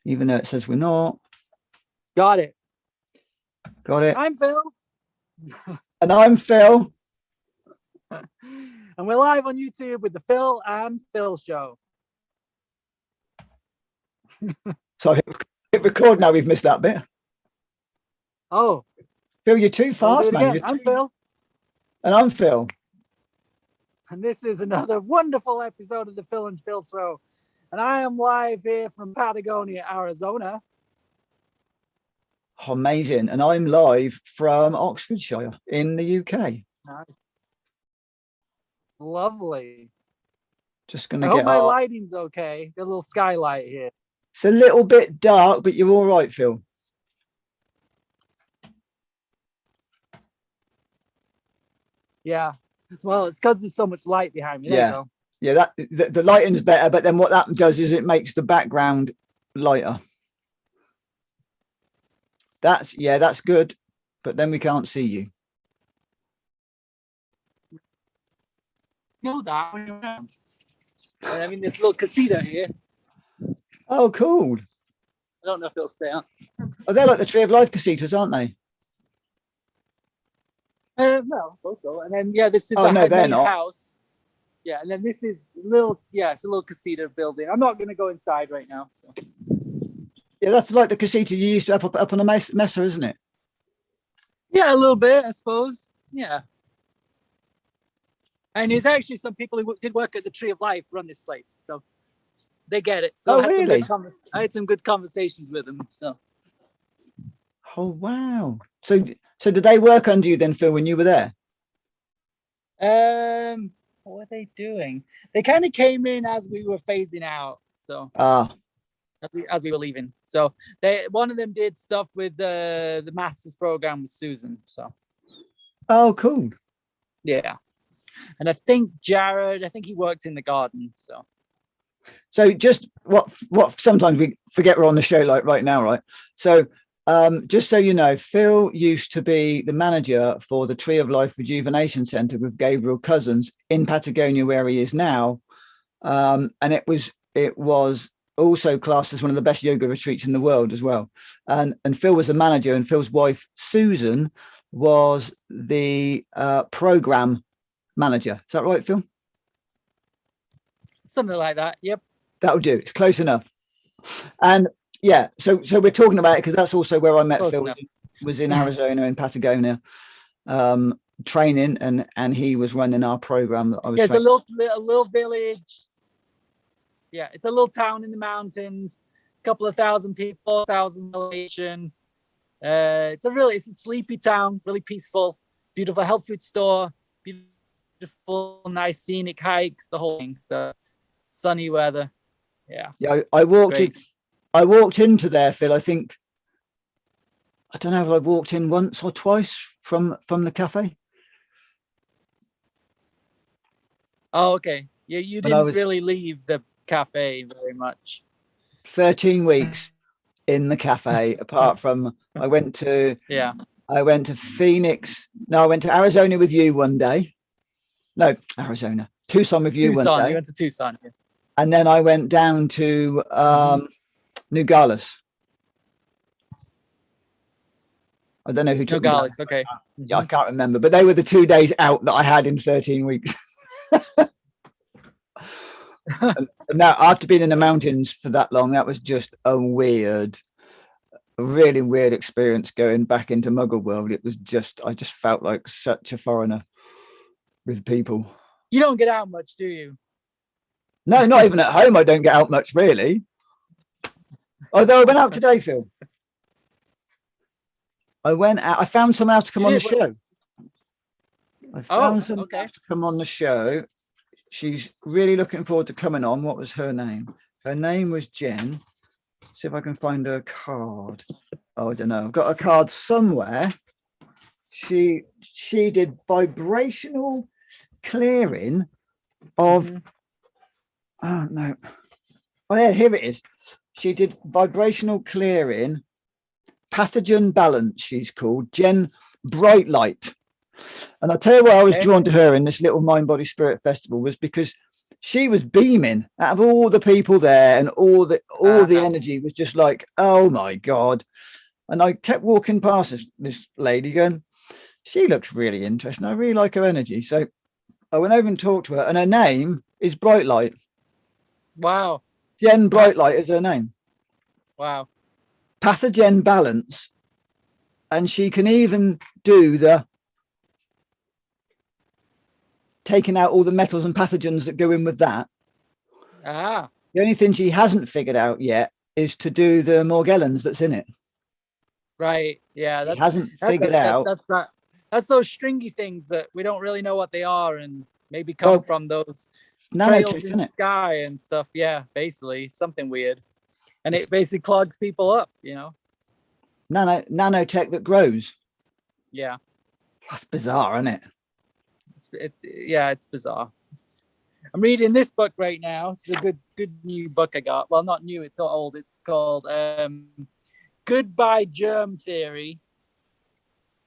even though it says we're not. Got it. Got it. I'm Phil. And I'm Phil. And we're live on YouTube with the Phil and Phil Show. So hit record now. We've missed that bit. Oh, Phil, you're too fast, man. I'm Phil. And I'm Phil. And this is another wonderful episode of the Phil and Phil Show. And I am live here from Patagonia, Arizona. Oh, amazing. And I'm live from Oxfordshire in the UK. Nice. Lovely. Just going to I hope my lighting's okay. Got a little skylight here. It's a little bit dark, but you're all right, Phil. Yeah. Well, it's because there's so much light behind me. There you go. Yeah, the lighting's better, but then what that does is it makes the background lighter. That's good, but then we can't see you. Know that when you're around. And I'm in this little casita here. Oh, cool. I don't know if it'll stay on. Oh, they're like the Tree of Life casitas, aren't they? No, also. And then this is the main house. Yeah, and then this is it's a little casita building. I'm not gonna go inside right now. So. Yeah, that's like the casita you used to up on a mesa, isn't it? Yeah, a little bit, I suppose. Yeah. And there's actually some people who did work at the Tree of Life run this place, so they get it. So really? I had some good conversations with them. So. Oh wow! So did they work under you then, Phil, when you were there? What were they doing? They kind of came in as we were phasing out. So as we were leaving. So one of them did stuff with the master's program with Susan. So. Oh, cool. Yeah. And I think Jared, he worked in the garden. So just what sometimes we forget we're on the show like right now, right? So just so you know, Phil used to be the manager for the Tree of Life Rejuvenation Center with Gabriel Cousins in Patagonia, where he is now. And it was also classed as one of the best yoga retreats in the world as well. And Phil was the manager, and Phil's wife, Susan, was the program manager. Is that right, Phil? Something like that. Yep. That'll do. It's close enough. And yeah, so we're talking about it because that's also where I met Phil. Was in Arizona, in Patagonia, training, and he was running our program that I was. Yeah, it's a little village. Yeah, it's a little town in the mountains. A couple of thousand people, 1,000 population. It's a sleepy town, really peaceful, beautiful health food store, beautiful, nice scenic hikes, the whole thing. So sunny weather. Yeah. Yeah, I walked into there, Phil. I don't know if I walked in once or twice from the cafe. Oh, okay. Yeah, you didn't really leave the cafe very much. 13 weeks in the cafe, apart from I went to Phoenix. No, I went to Arizona with you one day. No, Arizona. Tucson with you one day. You went to Tucson. Yeah. And then I went down to Nogales. I don't know who took Nogales. Okay. Yeah, I can't remember, but they were the 2 days out that I had in 13 weeks. and now, after being in the mountains for that long, that was just a really weird experience going back into Muggle world. It was I just felt like such a foreigner with people. You don't get out much, do you? No, not even at home. I don't get out much, really. Although I went out today, Phil. I went out. I found someone else to come on the show. I found someone else to come on the show. She's really looking forward to coming on. What was her name? Her name was Jen. See if I can find her card. Oh, I don't know. I've got a card somewhere. She did vibrational clearing of. Oh no. Oh yeah, here it is. She did vibrational clearing, pathogen balance. She's called Jen Brightlight. And I'll tell you why I was drawn to her in this little Mind Body Spirit Festival was because she was beaming out of all the people there, and all the energy was just like, oh my God. And I kept walking past this lady going, she looks really interesting. I really like her energy. So I went over and talked to her, and her name is Brightlight. Wow. Jen Brightlight is her name. Wow. Pathogen balance. And she can even do the taking out all the metals and pathogens that go in with that. Ah. The only thing she hasn't figured out yet is to do the Morgellons that's in it. Right. Yeah. That hasn't figured out. That's those stringy things that we don't really know what they are, and maybe come from those trails in the sky and stuff. Yeah, basically something weird, and it basically clogs people up. Nanotech that grows. Yeah, that's bizarre, isn't it? It's bizarre. I'm reading this book right now. It's a good new book I got. Well, not new. It's not old. It's called Goodbye Germ Theory: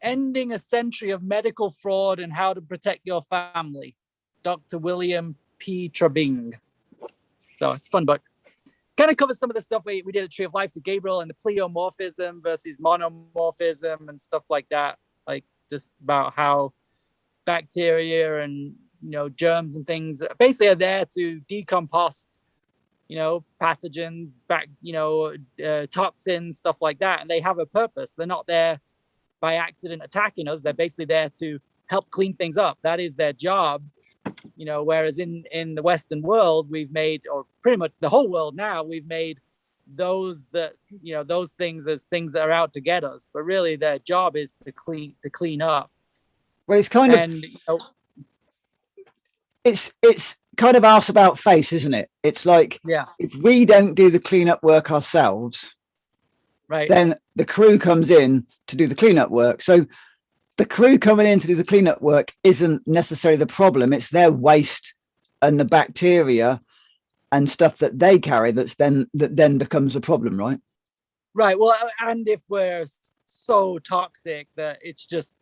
Ending a Century of Medical Fraud and How to Protect Your Family. Dr. William P. Trabing. So it's a fun book. Kind of covers some of the stuff we did at Tree of Life with Gabriel, and the pleomorphism versus monomorphism and stuff like that. Like just about how bacteria and germs and things basically are there to decompost pathogens, toxins, stuff like that, and they have a purpose. They're not there by accident attacking us. They're basically there to help clean things up. That is their job. Whereas in the Western world, we've made, or pretty much the whole world now, we've made those things as things that are out to get us, but really their job is to clean up. Well, it's kind of it's kind of arse about face, isn't it? It's like, if we don't do the cleanup work ourselves, right, then the crew comes in to do the cleanup work. So the crew coming in to do the cleanup work isn't necessarily the problem. It's their waste and the bacteria and stuff that they carry that then becomes a problem, right? Right. Well, and if we're so toxic that it's just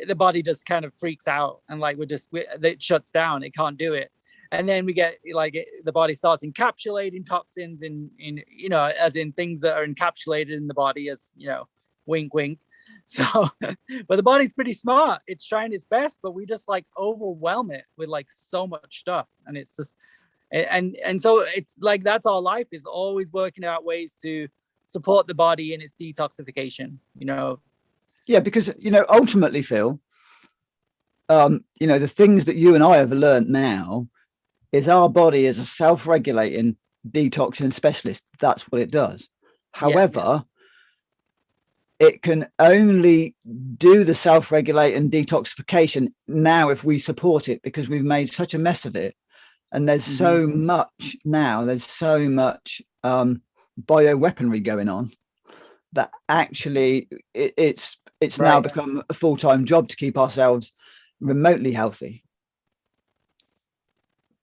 the body just kind of freaks out and it shuts down. It can't do it. And then we get the body starts encapsulating toxins in as in things that are encapsulated in the body, as wink, wink. So, but the body's pretty smart. It's trying its best, but we just overwhelm it with so much stuff. And it's just, and so it's that's our life, is always working out ways to support the body in its detoxification, Yeah, because, ultimately, Phil, the things that you and I have learned now is our body is a self-regulating detoxing specialist. That's what it does. However, it can only do the self-regulating detoxification now if we support it, because we've made such a mess of it. And there's so much now, there's so much bioweaponry going on that actually it's now become a full-time job to keep ourselves remotely healthy.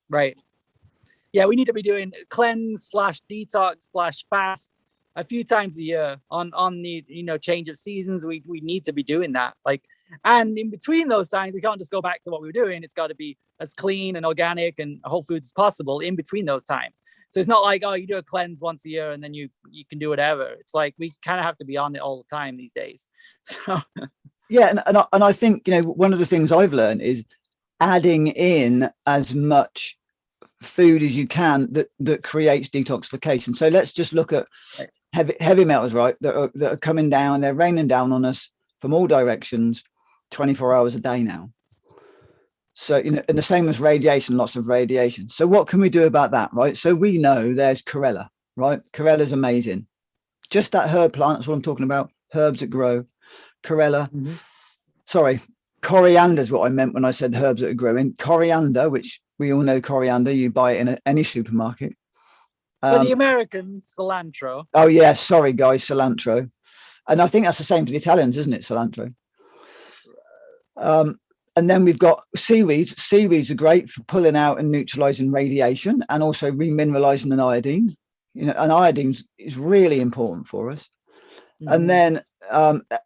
Right. Yeah, we need to be doing cleanse/detox/fast a few times a year on the change of seasons. We need to be doing that. And in between those times, we can't just go back to what we were doing. It's got to be as clean and organic and whole foods as possible in between those times. So it's not like, oh, you do a cleanse once a year and then you can do whatever. It's we kind of have to be on it all the time these days. So yeah, and I think one of the things I've learned is adding in as much food as you can that creates detoxification. So let's just look at heavy metals, right? That are coming down. They're raining down on us from all directions, 24 hours a day now. So, and the same as radiation, lots of radiation. So what can we do about that, right? So we know there's Chlorella, right? Chlorella is amazing. Just that herb plant, that's what I'm talking about. Herbs that grow. Chlorella. Sorry, coriander is what I meant when I said herbs that are growing. Coriander, which we all know coriander, you buy it in any supermarket. For the Americans, cilantro. Oh, yeah. Sorry, guys, cilantro. And I think that's the same for the Italians, isn't it? Cilantro. And then we've got seaweeds. Seaweeds are great for pulling out and neutralizing radiation and also remineralizing an iodine. And iodine is really important for us. And then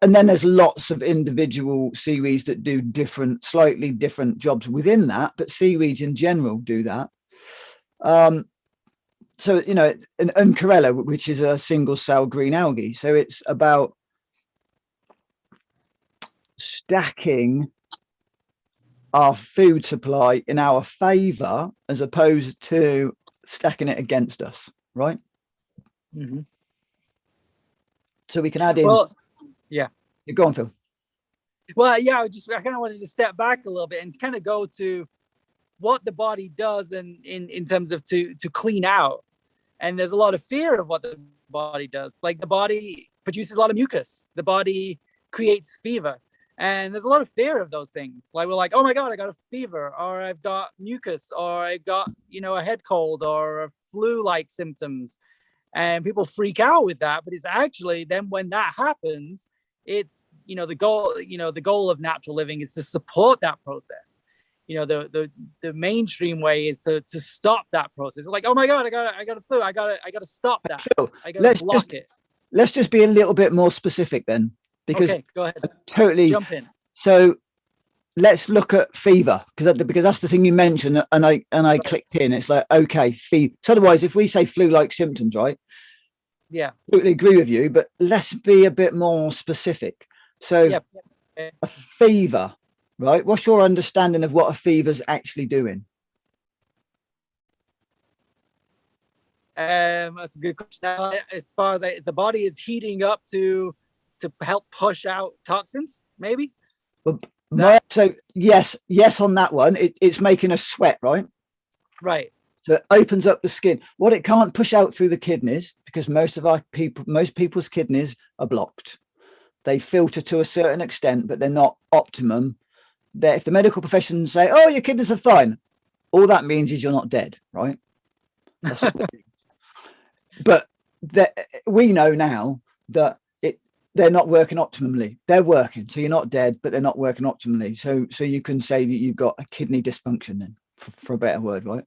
there's lots of individual seaweeds that do slightly different jobs within that, but seaweeds in general do that. So, you know, and Chlorella, which is a single cell green algae. So it's about stacking our food supply in our favor as opposed to stacking it against us, right? Mm-hmm. So we can add in. Well, yeah. Go on, Phil. Well, yeah, I kind of wanted to step back a little bit and kind of go to what the body does in terms of to clean out. And there's a lot of fear of what the body does. Like the body produces a lot of mucus. The body creates fever. And there's a lot of fear of those things. Like we're like, oh my God, I got a fever, or I've got mucus, or I got, you know, a head cold or a flu-like symptoms. And people freak out with that. But it's actually then when that happens, it's, you know, the goal of natural living is to support that process. You know, the mainstream way is to stop that process. It's like, oh my God, I got a flu. I got to stop that. Phil, I got to block it. Let's just be a little bit more specific then, because okay, go ahead. Totally jump in. So let's look at fever, because that's the thing you mentioned, and I right. clicked in. It's like, okay, fever. So otherwise, if we say flu-like symptoms, right? Yeah, totally agree with you, but let's be a bit more specific. So a fever, right? What's your understanding of what a fever's actually doing? That's a good question. As far as the body is heating up to help push out toxins, maybe. Well, so yes on that one. It's making us sweat, right? Right. So it opens up the skin. What it can't push out through the kidneys, because most people's kidneys are blocked. They filter to a certain extent, but they're not optimum. If the medical profession say, "Oh, your kidneys are fine," all that means is you're not dead, right? But we know now that they're not working optimally. They're working, so you're not dead, but they're not working optimally. So you can say that you've got a kidney dysfunction, then, for a better word, right?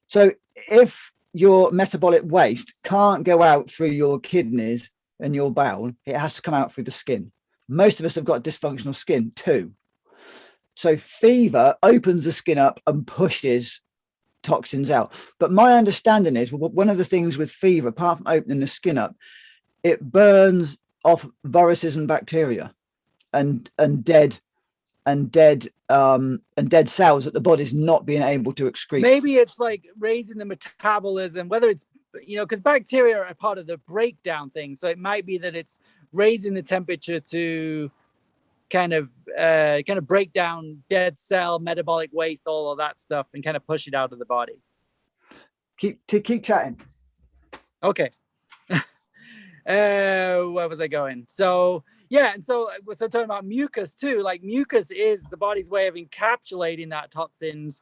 So if your metabolic waste can't go out through your kidneys and your bowel, it has to come out through the skin. Most of us have got dysfunctional skin too. So fever opens the skin up and pushes toxins out. But my understanding is, well, one of the things with fever, apart from opening the skin up, it burns off viruses and bacteria and dead cells that the body's not being able to excrete. Maybe it's like raising the metabolism, whether it's, you know, because bacteria are part of the breakdown thing. So it might be that it's raising the temperature to kind of break down dead cell, metabolic waste, all of that stuff, and kind of push it out of the body. Keep chatting. Okay. Where was I going? So yeah, and so talking about mucus too. Like mucus is the body's way of encapsulating that toxins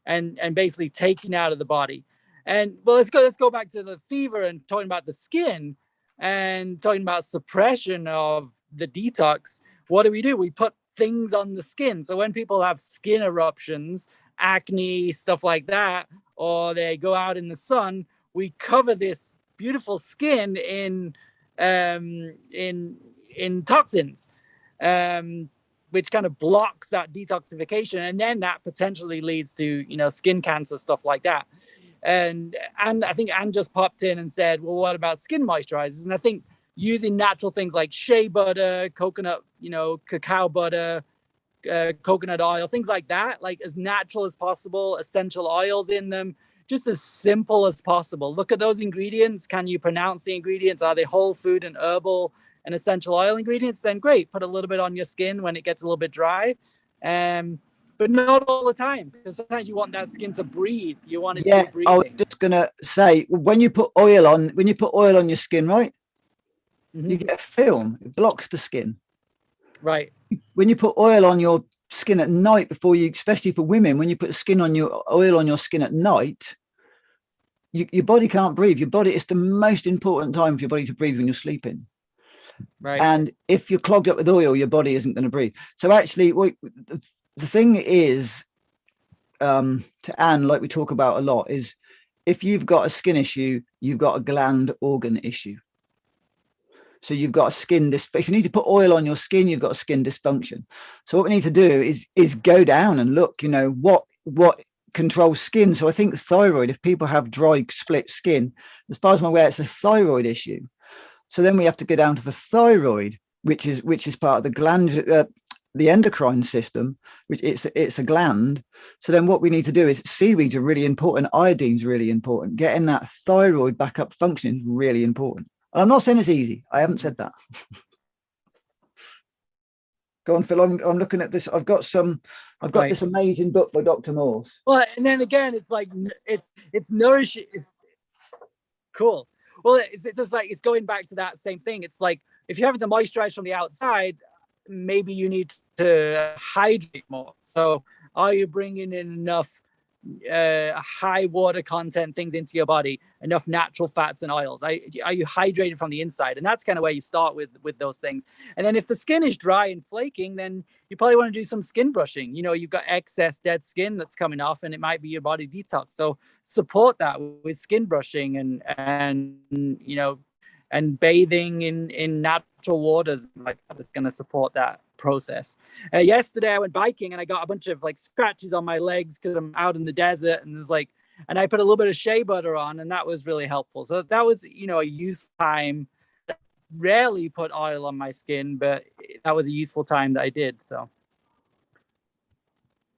and basically taking out of the body. And well, let's go back to the fever and talking about the skin and talking about suppression of the detox. What do? We put things on the skin. So when people have skin eruptions, acne, stuff like that, or they go out in the sun, we cover this beautiful skin in toxins, which kind of blocks that detoxification, and then that potentially leads to, you know, skin cancer, stuff like that. And I think Anne just popped in and said, well, what about skin moisturizers? And I think using natural things like shea butter, coconut, you know, cacao butter, coconut oil, things like that, like as natural as possible, essential oils in them, just as simple as possible. Look at those ingredients. Can you pronounce the ingredients? Are they whole food and herbal and essential oil ingredients? Then great, put a little bit on your skin when it gets a little bit dry. But not all the time, because sometimes you want that skin to breathe. You want it to be breathing. I was just gonna say, when you put oil on your skin, right? Mm-hmm. You get a film. It blocks the skin. Right. When you put oil on your skin at night before you, especially for women, when you put oil on your skin at night, your body can't breathe. Your body, it's the most important time for your body to breathe when you're sleeping. Right. And if you're clogged up with oil, your body isn't going to breathe. So actually, the thing is, to Anne, like we talk about a lot, is if you've got a skin issue, you've got a gland organ issue. So you've got a skin if you need to put oil on your skin, you've got a skin dysfunction. So what we need to do is go down and look, you know, what controls skin. So I think thyroid, if people have dry split skin, as far as I'm aware, it's a thyroid issue. So then we have to go down to the thyroid, which is part of the gland, the endocrine system, which it's a gland. So then what we need to do is, seaweeds are really important, iodine's really important. Getting that thyroid back up functioning is really important. And I'm not saying it's easy. I haven't said that. Go on, Phil. I'm looking at this. I've got this amazing book by Dr. Morse. Well, and then again, it's like it's nourishing. It's cool. Well, it's just like, it's going back to that same thing. It's like, if you're having to moisturize from the outside, maybe you need to hydrate more. So are you bringing in enough high water content things into your body, enough natural fats and oils? Are you hydrated from the inside? And that's kind of where you start with those things. And then if the skin is dry and flaking, then you probably want to do some skin brushing. You know, you've got excess dead skin that's coming off, and it might be your body detox. So support that with skin brushing and you know, and bathing in natural waters like that is going to support that process. Yesterday I went biking and I got a bunch of like scratches on my legs because I'm out in the desert, and and I put a little bit of shea butter on, and that was really helpful. So that was, you know, a useful time. Rarely put oil on my skin, but that was a useful time that I did. So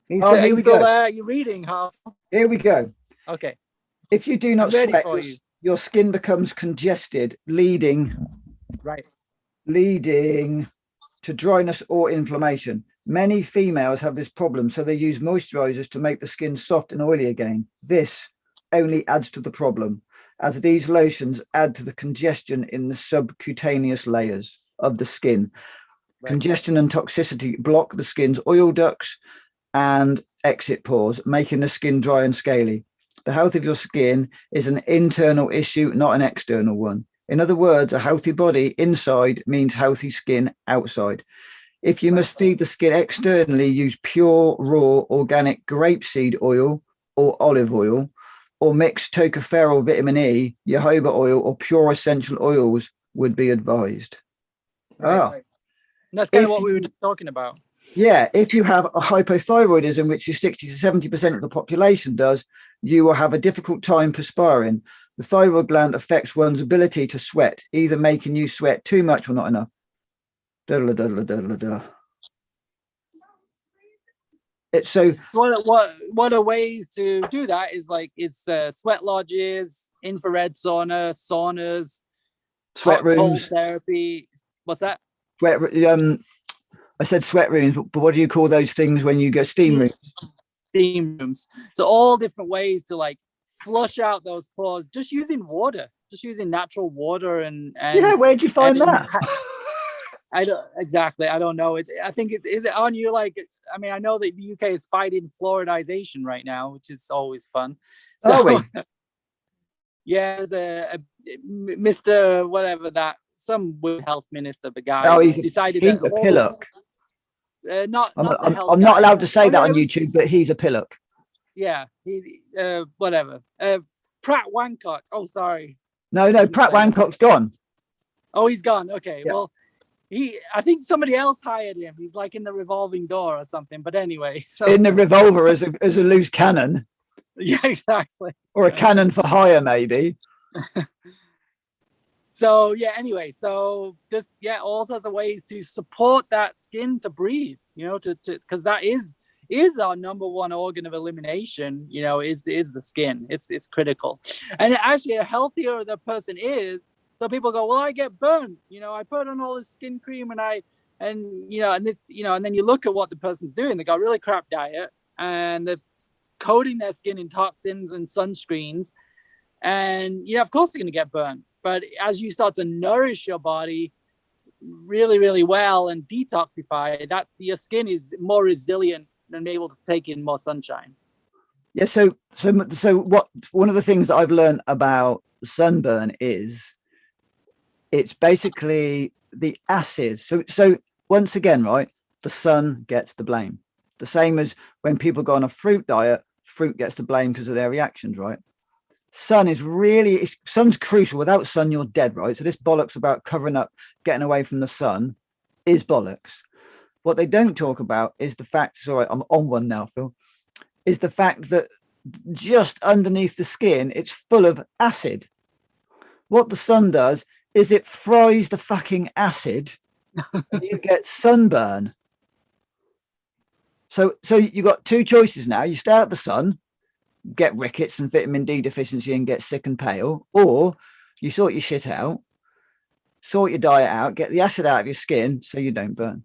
here we still go. there? You're reading, huh? Here we go. Okay. If you do not sweat, your skin becomes congested, leading to dryness or inflammation. Many females have this problem, so they use moisturizers to make the skin soft and oily again. This only adds to the problem, as these lotions add to the congestion in the subcutaneous layers of the skin. Right. Congestion and toxicity block the skin's oil ducts and exit pores, making the skin dry and scaly. The health of your skin is an internal issue, not an external one. In other words, a healthy body inside means healthy skin outside. If you must feed the skin externally, use pure, raw, organic grapeseed oil or olive oil, or mixed tocopherol vitamin E, jojoba oil, or pure essential oils would be advised. Right. That's kind of what we were talking about. Yeah, if you have a hypothyroidism, which is 60 to 70% of the population does, you will have a difficult time perspiring. The thyroid gland affects one's ability to sweat, either making you sweat too much or not enough. It's so what are ways to do that is sweat lodges, infrared saunas, sweat rooms, cold therapy. What's that? I said sweat rooms, but what do you call those things when you go steam rooms? Steam rooms. So all different ways to like flush out those pores, just using water, just using natural water and yeah. Where'd you find that? I don't know. I think is it on you? Like, I mean, I know that the UK is fighting fluoridization right now, which is always fun. So, are we? Yeah, there's a Mr. whatever that, some health minister, the guy. Oh, he's decided a pillock. I'm not allowed to say that on YouTube, but he's a pillock. Yeah, he whatever. Pratt Wancock. Oh, sorry. No, Pratt Wancock's gone. Oh, he's gone. Okay, yeah. Well. I think somebody else hired him. He's like in the revolving door or something. But anyway, so in the revolver as a loose cannon. Yeah, exactly. Or a cannon for hire, maybe. So yeah. Anyway, so just all sorts of ways to support that skin to breathe. You know, to because that is our number one organ of elimination. You know, is the skin. It's critical, and actually, the healthier the person is. So people go, well, I get burned. You know, I put on all this skin cream and then you look at what the person's doing. They got a really crap diet and they're coating their skin in toxins and sunscreens. And, of course they're going to get burned. But as you start to nourish your body really, really well and detoxify, that your skin is more resilient and able to take in more sunshine. Yeah. So what one of the things that I've learned about sunburn is, it's basically the acid. So once again, right, the sun gets the blame. The same as when people go on a fruit diet, fruit gets the blame because of their reactions, right? Sun's crucial. Without sun, you're dead, right? So this bollocks about covering up, getting away from the sun is bollocks. What they don't talk about is the fact, sorry, I'm on one now, Phil, is the fact that just underneath the skin, it's full of acid. What the sun does is it fries the fucking acid and you get sunburn. So you got two choices now. You stay out the sun, get rickets and vitamin D deficiency and get sick and pale, or you sort your shit out, sort your diet out, get the acid out of your skin so you don't burn.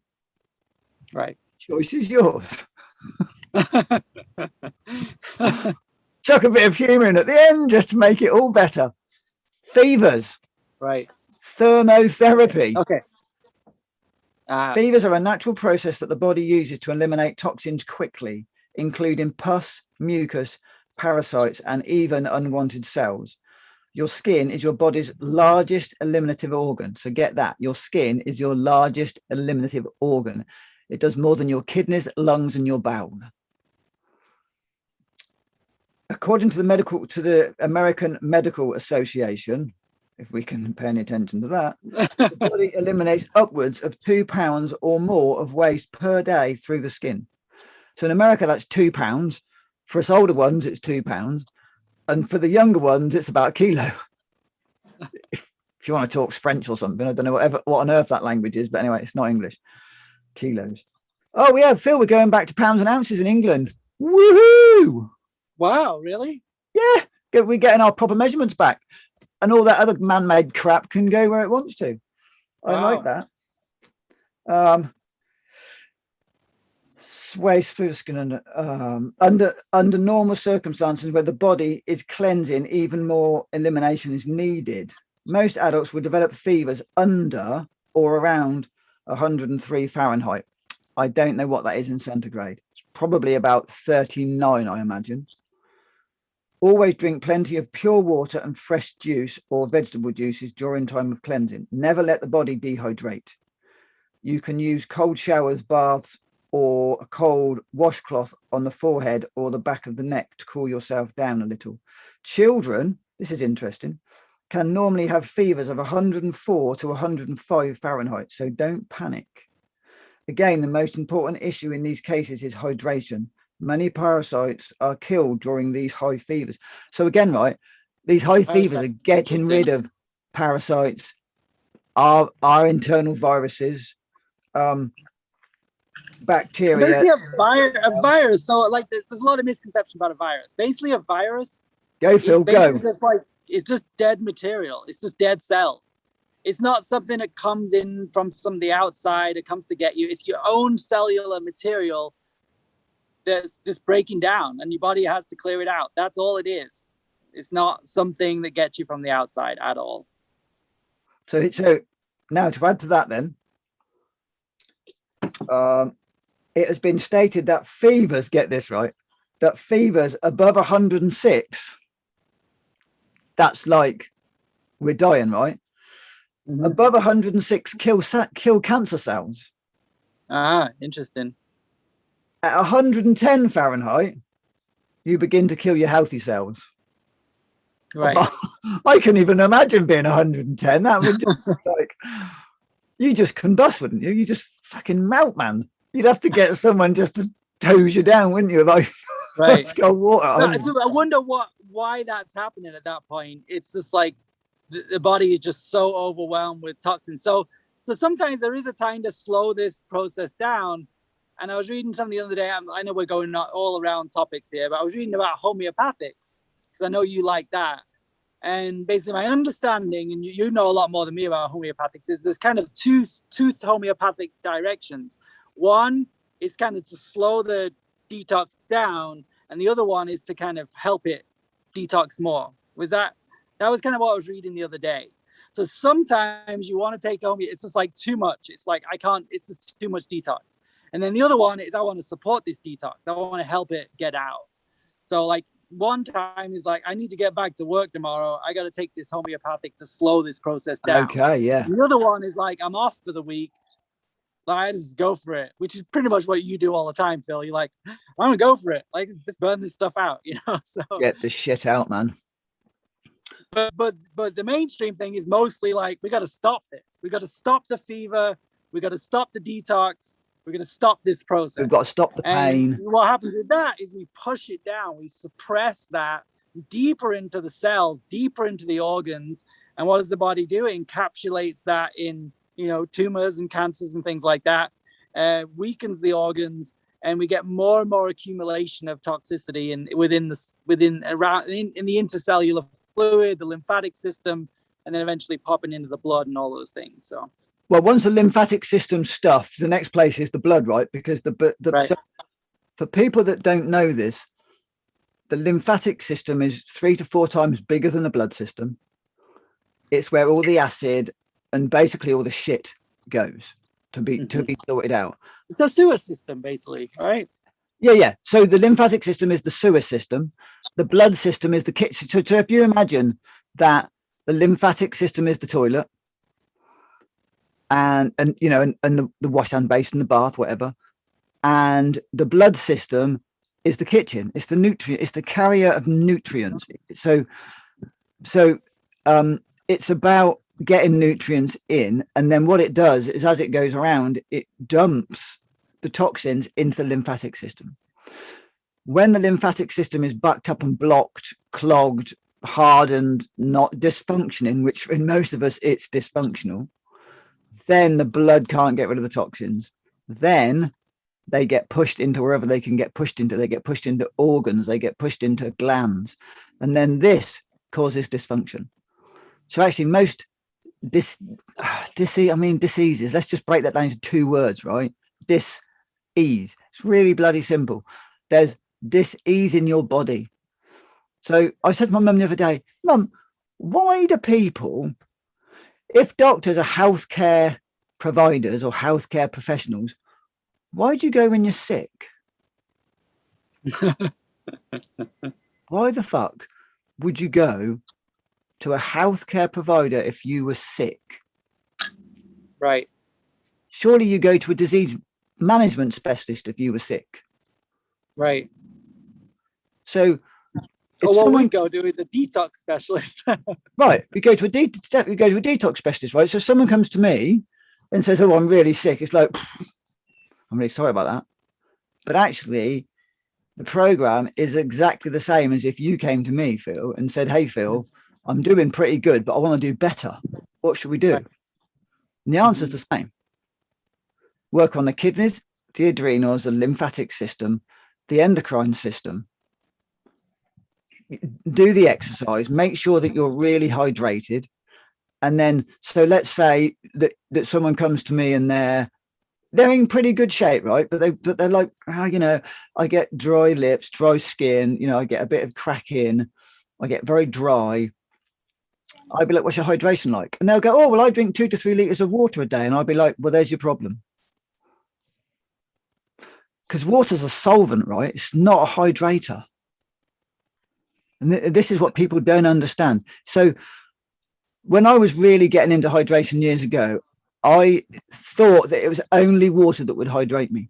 Right. Choice is yours. Chuck a bit of humor in at the end just to make it all better. Fevers. Right. Thermotherapy. Okay. Fevers are a natural process that the body uses to eliminate toxins quickly, including pus, mucus, parasites, and even unwanted cells. Your skin is your body's largest eliminative organ. So get that. Your skin is your largest eliminative organ. It does more than your kidneys, lungs, and your bowel. According to the American Medical Association, if we can pay any attention to that, the body eliminates upwards of 2 pounds or more of waste per day through the skin. So in America, that's 2 pounds. For us older ones, it's 2 pounds. And for the younger ones, it's about a kilo. If you want to talk French or something, I don't know what on earth that language is, but anyway, it's not English. Kilos. Oh, yeah, Phil, we're going back to pounds and ounces in England. Woohoo! Wow, really? Yeah, we're getting our proper measurements back. And all that other man-made crap can go where it wants to. I like that. Waste through the skin and under normal circumstances where the body is cleansing, even more elimination is needed. Most adults will develop fevers under or around 103 Fahrenheit. I don't know what that is in centigrade. It's probably about 39, I imagine. Always drink plenty of pure water and fresh juice or vegetable juices during time of cleansing. Never let the body dehydrate. You can use cold showers, baths, or a cold washcloth on the forehead or the back of the neck to cool yourself down a little. Children, this is interesting, can normally have fevers of 104 to 105 Fahrenheit, so don't panic. Again, the most important issue in these cases is hydration. Many parasites are killed during these high fevers. So again, right, these high fevers are getting rid of parasites, our internal viruses, bacteria. Basically, a virus. So, like, there's a lot of misconception about a virus. Basically, a virus. Go, Phil. Go. Just like it's just dead material. It's just dead cells. It's not something that comes in from the outside. It comes to get you. It's your own cellular material that's just breaking down, and your body has to clear it out. That's all it is. It's not something that gets you from the outside at all. So now to add to that, then, it has been stated that fevers, get this right, that fevers above 106, that's like we're dying, right? Mm-hmm. Above 106 kill cancer cells. Ah, interesting. At 110 Fahrenheit, you begin to kill your healthy cells. Right. I can even imagine being 110. That would just like, you just combust, wouldn't you? You just fucking melt, man. You'd have to get someone just to hose you down, wouldn't you? Like, right. Let's go water. No, so I wonder why that's happening at that point. It's just like the body is just so overwhelmed with toxins. So sometimes there is a time to slow this process down. And I was reading something the other day. I know we're going all around topics here, but I was reading about homeopathics because I know you like that. And basically, my understanding, and you know a lot more than me about homeopathics, is there's kind of two homeopathic directions. One is kind of to slow the detox down, and the other one is to kind of help it detox more. That was kind of what I was reading the other day. So sometimes you want to take it's just like too much. It's like it's just too much detox. And then the other one is I want to support this detox. I want to help it get out. So like one time is like, I need to get back to work tomorrow. I got to take this homeopathic to slow this process down. Okay, yeah. The other one is like, I'm off for the week. I just go for it, which is pretty much what you do all the time, Phil. You're like, I'm going to go for it. Like, just burn this stuff out, you know? So get the shit out, man. But the mainstream thing is mostly like, we got to stop this. We got to stop the fever. We got to stop the detox. We're going to stop this process. We've got to stop the pain. And what happens with that is we push it down. We suppress that deeper into the cells, deeper into the organs. And what does the body do? It encapsulates that in, tumors and cancers and things like that, weakens the organs, and we get more and more accumulation of toxicity within the intercellular fluid, the lymphatic system, and then eventually popping into the blood and all those things. So, well, once the lymphatic system's stuffed, the next place is the blood, right? Because right. So for people that don't know this, the lymphatic system is 3 to 4 times bigger than the blood system. It's where all the acid and basically all the shit goes to be sorted out. It's a sewer system, basically, right? Yeah. So the lymphatic system is the sewer system. The blood system is the kitchen. So if you imagine that the lymphatic system is the toilet, and the wash hand basin, the bath, whatever, and the blood system is the kitchen. It's the nutrient. It's the carrier of nutrients. So it's about getting nutrients in, and then what it does is, as it goes around, it dumps the toxins into the lymphatic system. When the lymphatic system is backed up and blocked, clogged, hardened, not dysfunctioning, which in most of us it's dysfunctional, then the blood can't get rid of the toxins. Then they get pushed into wherever they can get pushed into. They get pushed into organs, they get pushed into glands, and then this causes dysfunction. So actually most diseases, let's just break that down into 2 words, right? Dis-ease. It's really bloody simple. There's dis-ease in your body. So I said to my mum the other day, Mum, why do people, if doctors are healthcare providers or healthcare professionals, why do you go when you're sick? Why the fuck would you go to a healthcare provider if you were sick? Right. Surely you go to a disease management specialist if you were sick. Right. So what we go to is a detox specialist. Right. We go to a detox specialist, right? So if someone comes to me and says, oh, I'm really sick, it's like, I'm really sorry about that. But actually, the program is exactly the same as if you came to me, Phil, and said, hey, Phil, I'm doing pretty good, but I want to do better. What should we do? Right. And the answer is the same. Work on the kidneys, the adrenals, the lymphatic system, the endocrine system. Do the exercise, make sure that you're really hydrated. And then, so let's say that someone comes to me and they're in pretty good shape, right? But they're like, I get dry lips, dry skin, I get a bit of cracking, I get very dry. I'd be like, what's your hydration like? And they'll go, oh, well, I drink 2 to 3 liters of water a day. And I'd be like, well, there's your problem. Because water's a solvent, right? It's not a hydrator. And this is what people don't understand. So when I was really getting into hydration years ago, I thought that it was only water that would hydrate me.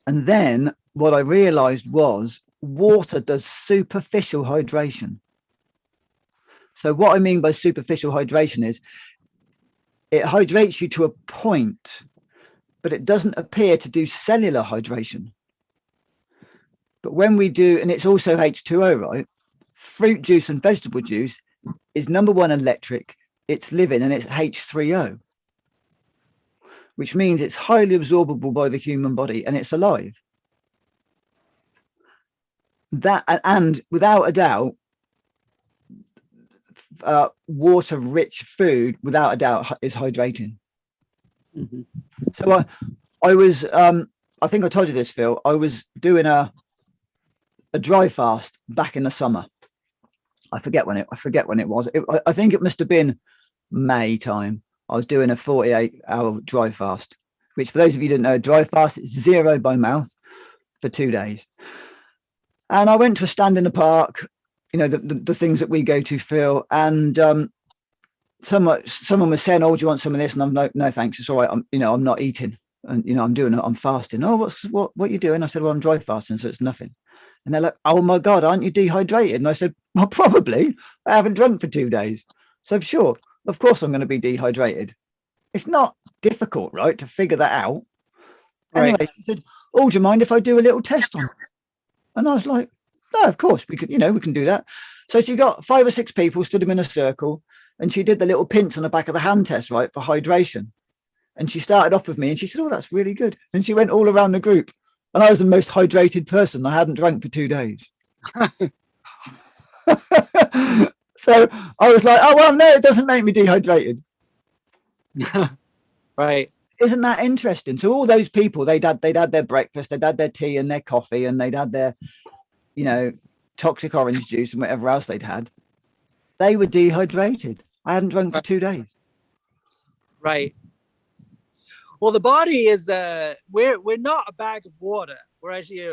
And then what I realized was water does superficial hydration. So what I mean by superficial hydration is it hydrates you to a point, but it doesn't appear to do cellular hydration. But when we do, and it's also H2O, right? Fruit juice and vegetable juice is number 1 electric, it's living, and it's H3O, which means it's highly absorbable by the human body and it's alive. That, and without a doubt, water-rich food, without a doubt, is hydrating. Mm-hmm. So I was, I think I told you this, Phil, I was doing a dry fast back in the summer. I forget when it was. I think it must have been May time. I was doing a 48-hour dry fast, which for those of you who don't know, dry fast is 0 by mouth for 2 days. And I went to a stand in the park, the things that we go to, Phil, and someone was saying, oh, do you want some of this? And I'm like, no, thanks, it's all right. I'm not eating, and I'm fasting. Oh, what you doing? I said, well, I'm dry fasting, so it's nothing. And they're like, oh my God, aren't you dehydrated? And I said, well, probably. I haven't drunk for 2 days. So sure, of course I'm going to be dehydrated. It's not difficult, right, to figure that out. Right. Anyway, she said, "Oh, do you mind if I do a little test on it?" And I was like, "No, of course we could. We can do that." So she got 5 or 6 people, stood them in a circle, and she did the little pinch on the back of the hand test, right, for hydration. And she started off with me, and she said, "Oh, that's really good." And she went all around the group, and I was the most hydrated person. I hadn't drank for 2 days. So I was like, "Oh well, no, it doesn't make me dehydrated." Right. Isn't that interesting? So all those people, they'd had their breakfast, they'd had their tea and their coffee, and they'd had their, toxic orange juice and whatever else they'd had. They were dehydrated. I hadn't drunk for 2 days. Right. Well, the body is we're not a bag of water. We're actually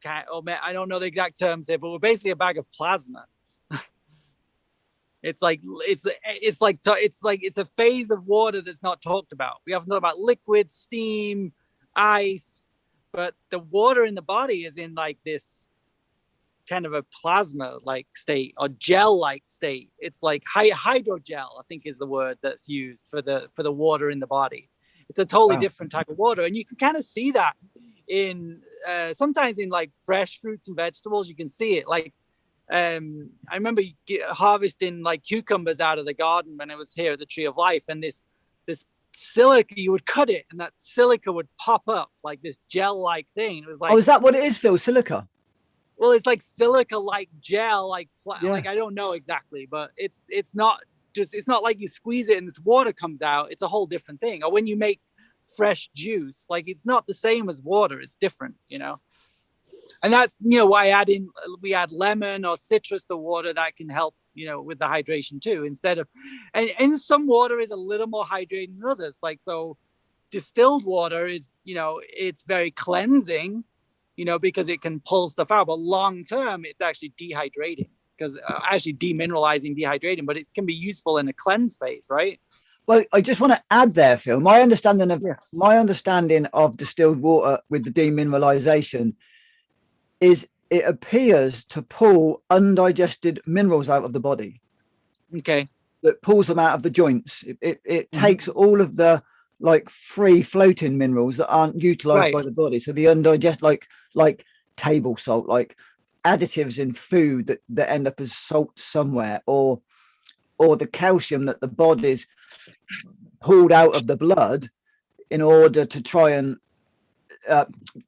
I don't know the exact terms here, but we're basically a bag of plasma. It's a phase of water that's not talked about. We often talk about liquid, steam, ice, but the water in the body is in like this kind of a plasma like state or gel like state. It's like hydrogel, I think is the word that's used for the water in the body. It's a totally different type of water, and you can kind of see that in sometimes in like fresh fruits and vegetables. You can see it. Like I remember harvesting like cucumbers out of the garden when I was here at the Tree of Life, and this silica, you would cut it and that silica would pop up like this gel like thing. It was like, oh, is that what it is, Phil? Silica? Well, it's like silica like gel, like I don't know exactly, but it's not like you squeeze it and this water comes out. It's a whole different thing. Or when you make fresh juice, like it's not the same as water. It's different, And that's why we add lemon or citrus to water that can help with the hydration too. Instead of and some water is a little more hydrating than others. Like so, distilled water is it's very cleansing, because it can pull stuff out. But long term, it's actually dehydrating because actually demineralizing, dehydrating. But it can be useful in a cleanse phase, right? Well, I just want to add there, Phil. My understanding of distilled water with the demineralization is it appears to pull undigested minerals out of the body. Okay. That pulls them out of the joints. It takes all of the like free floating minerals that aren't utilized by the body. So the undigested, like table salt, like additives in food that end up as salt somewhere, or the calcium that the body's pulled out of the blood in order to try and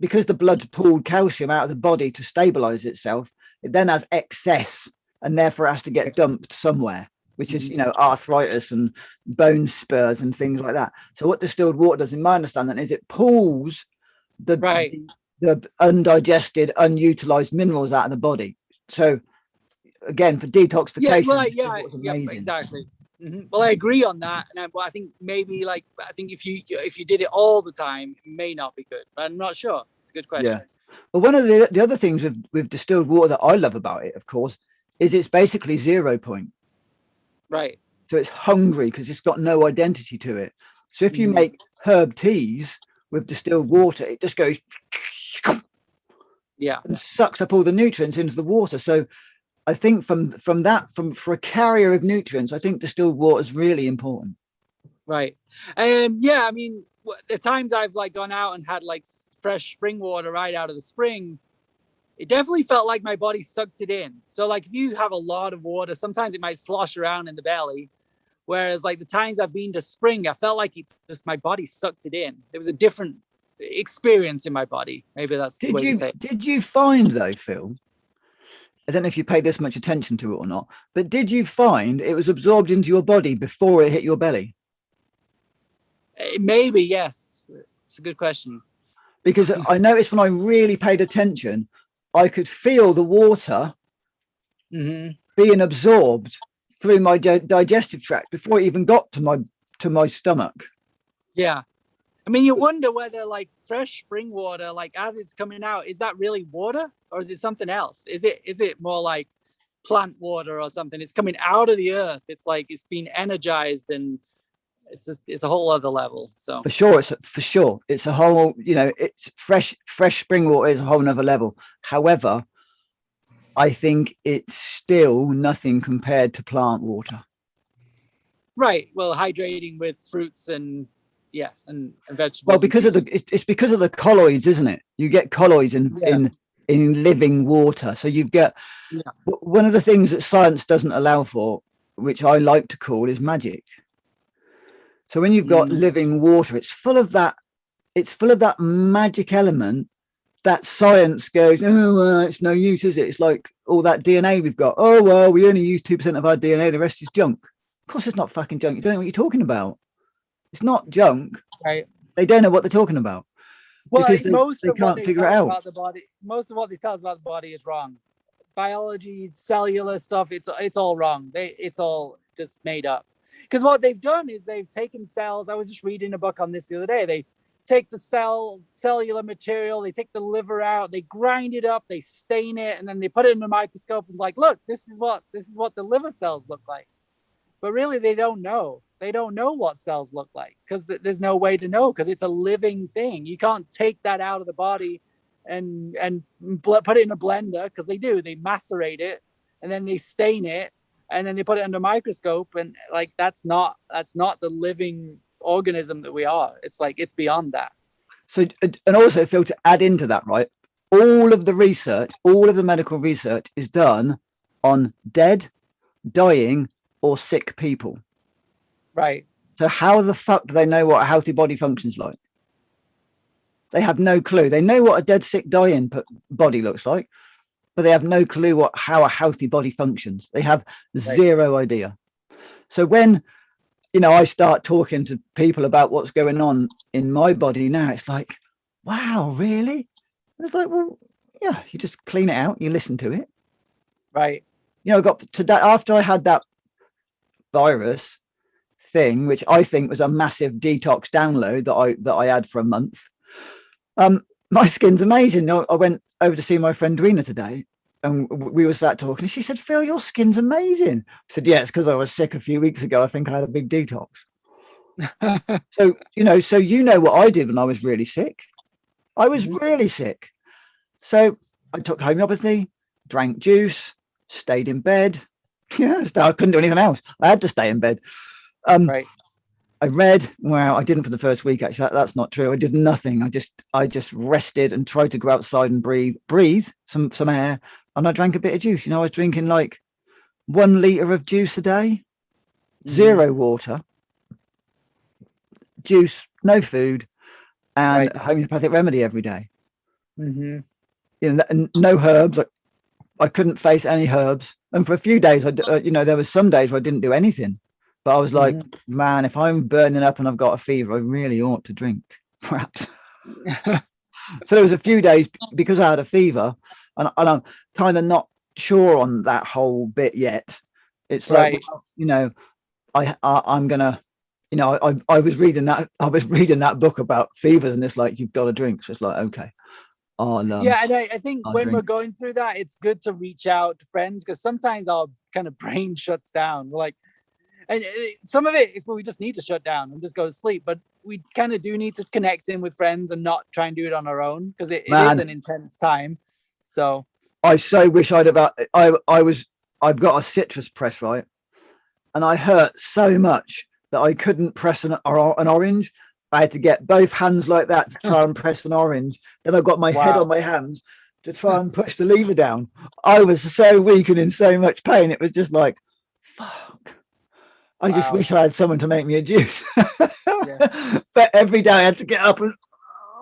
because the blood pulled calcium out of the body to stabilize itself, it then has excess and therefore has to get dumped somewhere, which is arthritis and bone spurs and things like that. So what distilled water does, in my understanding, is it pulls the undigested, unutilized minerals out of the body. So again, for detoxification, exactly. Mm-hmm. Well, I agree on that, and I think maybe if you did it all the time, it may not be good. But I'm not sure. It's a good question. Yeah. Well, one of the other things with distilled water that I love about it, of course, is it's basically 0 point. Right. So it's hungry because it's got no identity to it. So if you make herb teas with distilled water, it just goes and sucks up all the nutrients into the water. So I think for a carrier of nutrients, I think distilled water is really important. Right. I mean, the times I've gone out and had fresh spring water right out of the spring, it definitely felt like my body sucked it in. So if you have a lot of water, sometimes it might slosh around in the belly. Whereas the times I've been to spring, I felt like my body sucked it in. There was a different experience in my body. Maybe that's the way to say it. Did you find though, Phil? I don't know if you paid this much attention to it or not, but did you find it was absorbed into your body before it hit your belly? Maybe, yes. It's a good question. Because I noticed when I really paid attention, I could feel the water being absorbed through my digestive tract before it even got to my stomach. Yeah. I mean, you wonder whether fresh spring water, as it's coming out, is that really water or is it something else? Is it more like plant water or something? It's coming out of the earth. It's it's been energized, and it's a whole other level. So for sure, it's a whole, it's fresh spring water is a whole nother level. However, I think it's still nothing compared to plant water. Right. Well, hydrating with fruits and yes, and vegetables. Well, because of it's because of the colloids, isn't it? You get colloids in living water. So you get one of the things that science doesn't allow for, which I like to call, is magic. So when you've got living water, it's full of that magic element that science goes, oh, well, it's no use, is it? It's like all that DNA we've got. Oh, well, we only use 2% of our DNA. The rest is junk. Of course, it's not fucking junk. You don't know what you're talking about. It's not junk. Right. They don't know what they're talking about. Well, because they can't figure it out. About the body, most of what they tell us about the body is wrong. Biology, cellular stuff, it's all wrong. It's all just made up. Because what they've done is they've taken cells. I was just reading a book on this the other day. They take the cellular material, they take the liver out, they grind it up, they stain it, and then they put it in a microscope and like, look, this is what the liver cells look like. But really, they don't know. They don't know what cells look like because there's no way to know because it's a living thing. You can't take that out of the body and put it in a blender because they macerate it and then they stain it and then they put it under a microscope and like that's not the living organism that we are. It's like it's beyond that. So, and also, Phil, to add into that, right? All of the research, all of the medical research is done on dead, dying, or sick people. Right. So how the fuck do they know what a healthy body functions like? They have no clue. They know what a dead, sick, dying body looks like, but they have no clue how a healthy body functions. They have zero idea. So when, I start talking to people about what's going on in my body now, it's like, wow, really? And it's like, well, yeah, you just clean it out, you listen to it. Right. I got to that after I had that virus thing, which I think was a massive detox download that I had for a month. My skin's amazing. I went over to see my friend Rena today and we were sat talking and she said, Phil, your skin's amazing. I said, yeah, it's because I was sick a few weeks ago. I think I had a big detox. So what I did when I was really sick. I was really sick. So I took homeopathy, drank juice, stayed in bed. Yeah, I couldn't do anything else. I had to stay in bed. Right. I read. Well, I didn't for the first week. Actually, that's not true. I did nothing. I just rested and tried to go outside and breathe some air. And I drank a bit of juice. I was drinking like 1 liter of juice a day, 0 water, juice, no food, and homeopathic remedy every day. Mm-hmm. And no herbs. I couldn't face any herbs. And for a few days, there was some days where I didn't do anything. But I was like, man, if I'm burning up and I've got a fever, I really ought to drink, perhaps. So there was a few days because I had a fever, and I'm kind of not sure on that whole bit yet. It's like, I'm gonna, I was reading that book about fevers, and it's like you've got to drink. So it's like, okay. And I think when we're going through that, it's good to reach out to friends because sometimes our kind of brain shuts down. We're like, and some of it is where we just need to shut down and just go to sleep. But we kind of do need to connect in with friends and not try and do it on our own because it is an intense time. So I so wish I've got a citrus press, right? And I hurt so much that I couldn't press an orange. I had to get both hands like that to try and press an orange. Then I got my head on my hands to try and push the lever down. I was so weak and in so much pain. It was just like, fuck. I just wish I had someone to make me a juice. But every day I had to get up and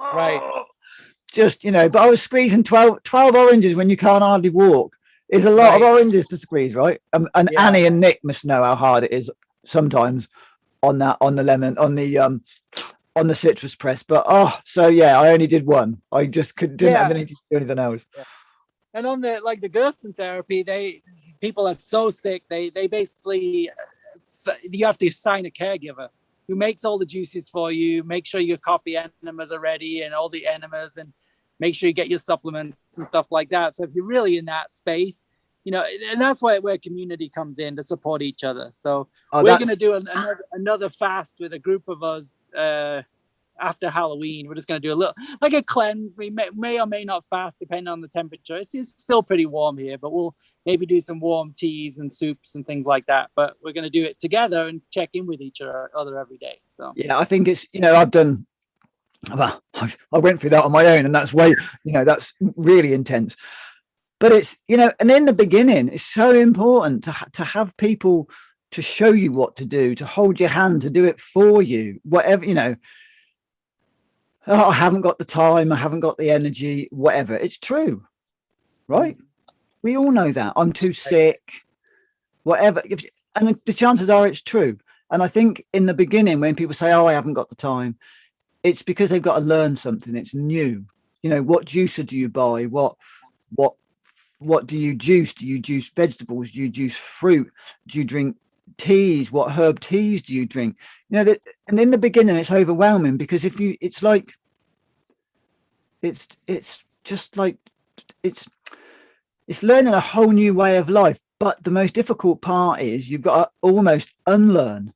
but I was squeezing 12 oranges when you can't hardly walk. It's a lot of oranges to squeeze, right? And Annie and Nick must know how hard it is sometimes on the lemon, on the citrus press. But I only did one. I just didn't have the need to do anything else. And on the Gerson therapy, people are so sick. They basically, you have to assign a caregiver who makes all the juices for you, make sure your coffee enemas are ready and all the enemas, and make sure you get your supplements and stuff like that. So if you're really in that space, and that's where community comes in to support each other. So we're going to do another fast with a group of us after Halloween, we're just going to do a little, like a cleanse. We may or may not fast depending on the temperature. It's still pretty warm here, but we'll maybe do some warm teas and soups and things like that. But we're going to do it together and check in with each other every day. So yeah, I think it's, I've done, well, I went through that on my own, and that's way, that's really intense. But it's, and in the beginning, it's so important to have people to show you what to do, to hold your hand, to do it for you, whatever, oh, I haven't got the time, I haven't got the energy, whatever. It's true, right? We all know that. I'm too sick, whatever. And the chances are it's true. And I think in the beginning, when people say, oh, I haven't got the time, it's because they've got to learn something. It's new. What juicer do you buy? What do you juice? Do you juice vegetables? Do you juice fruit? Do you drink teas? What herb teas do you drink? And in the beginning, it's overwhelming, because it's learning a whole new way of life. But the most difficult part is you've got to almost unlearn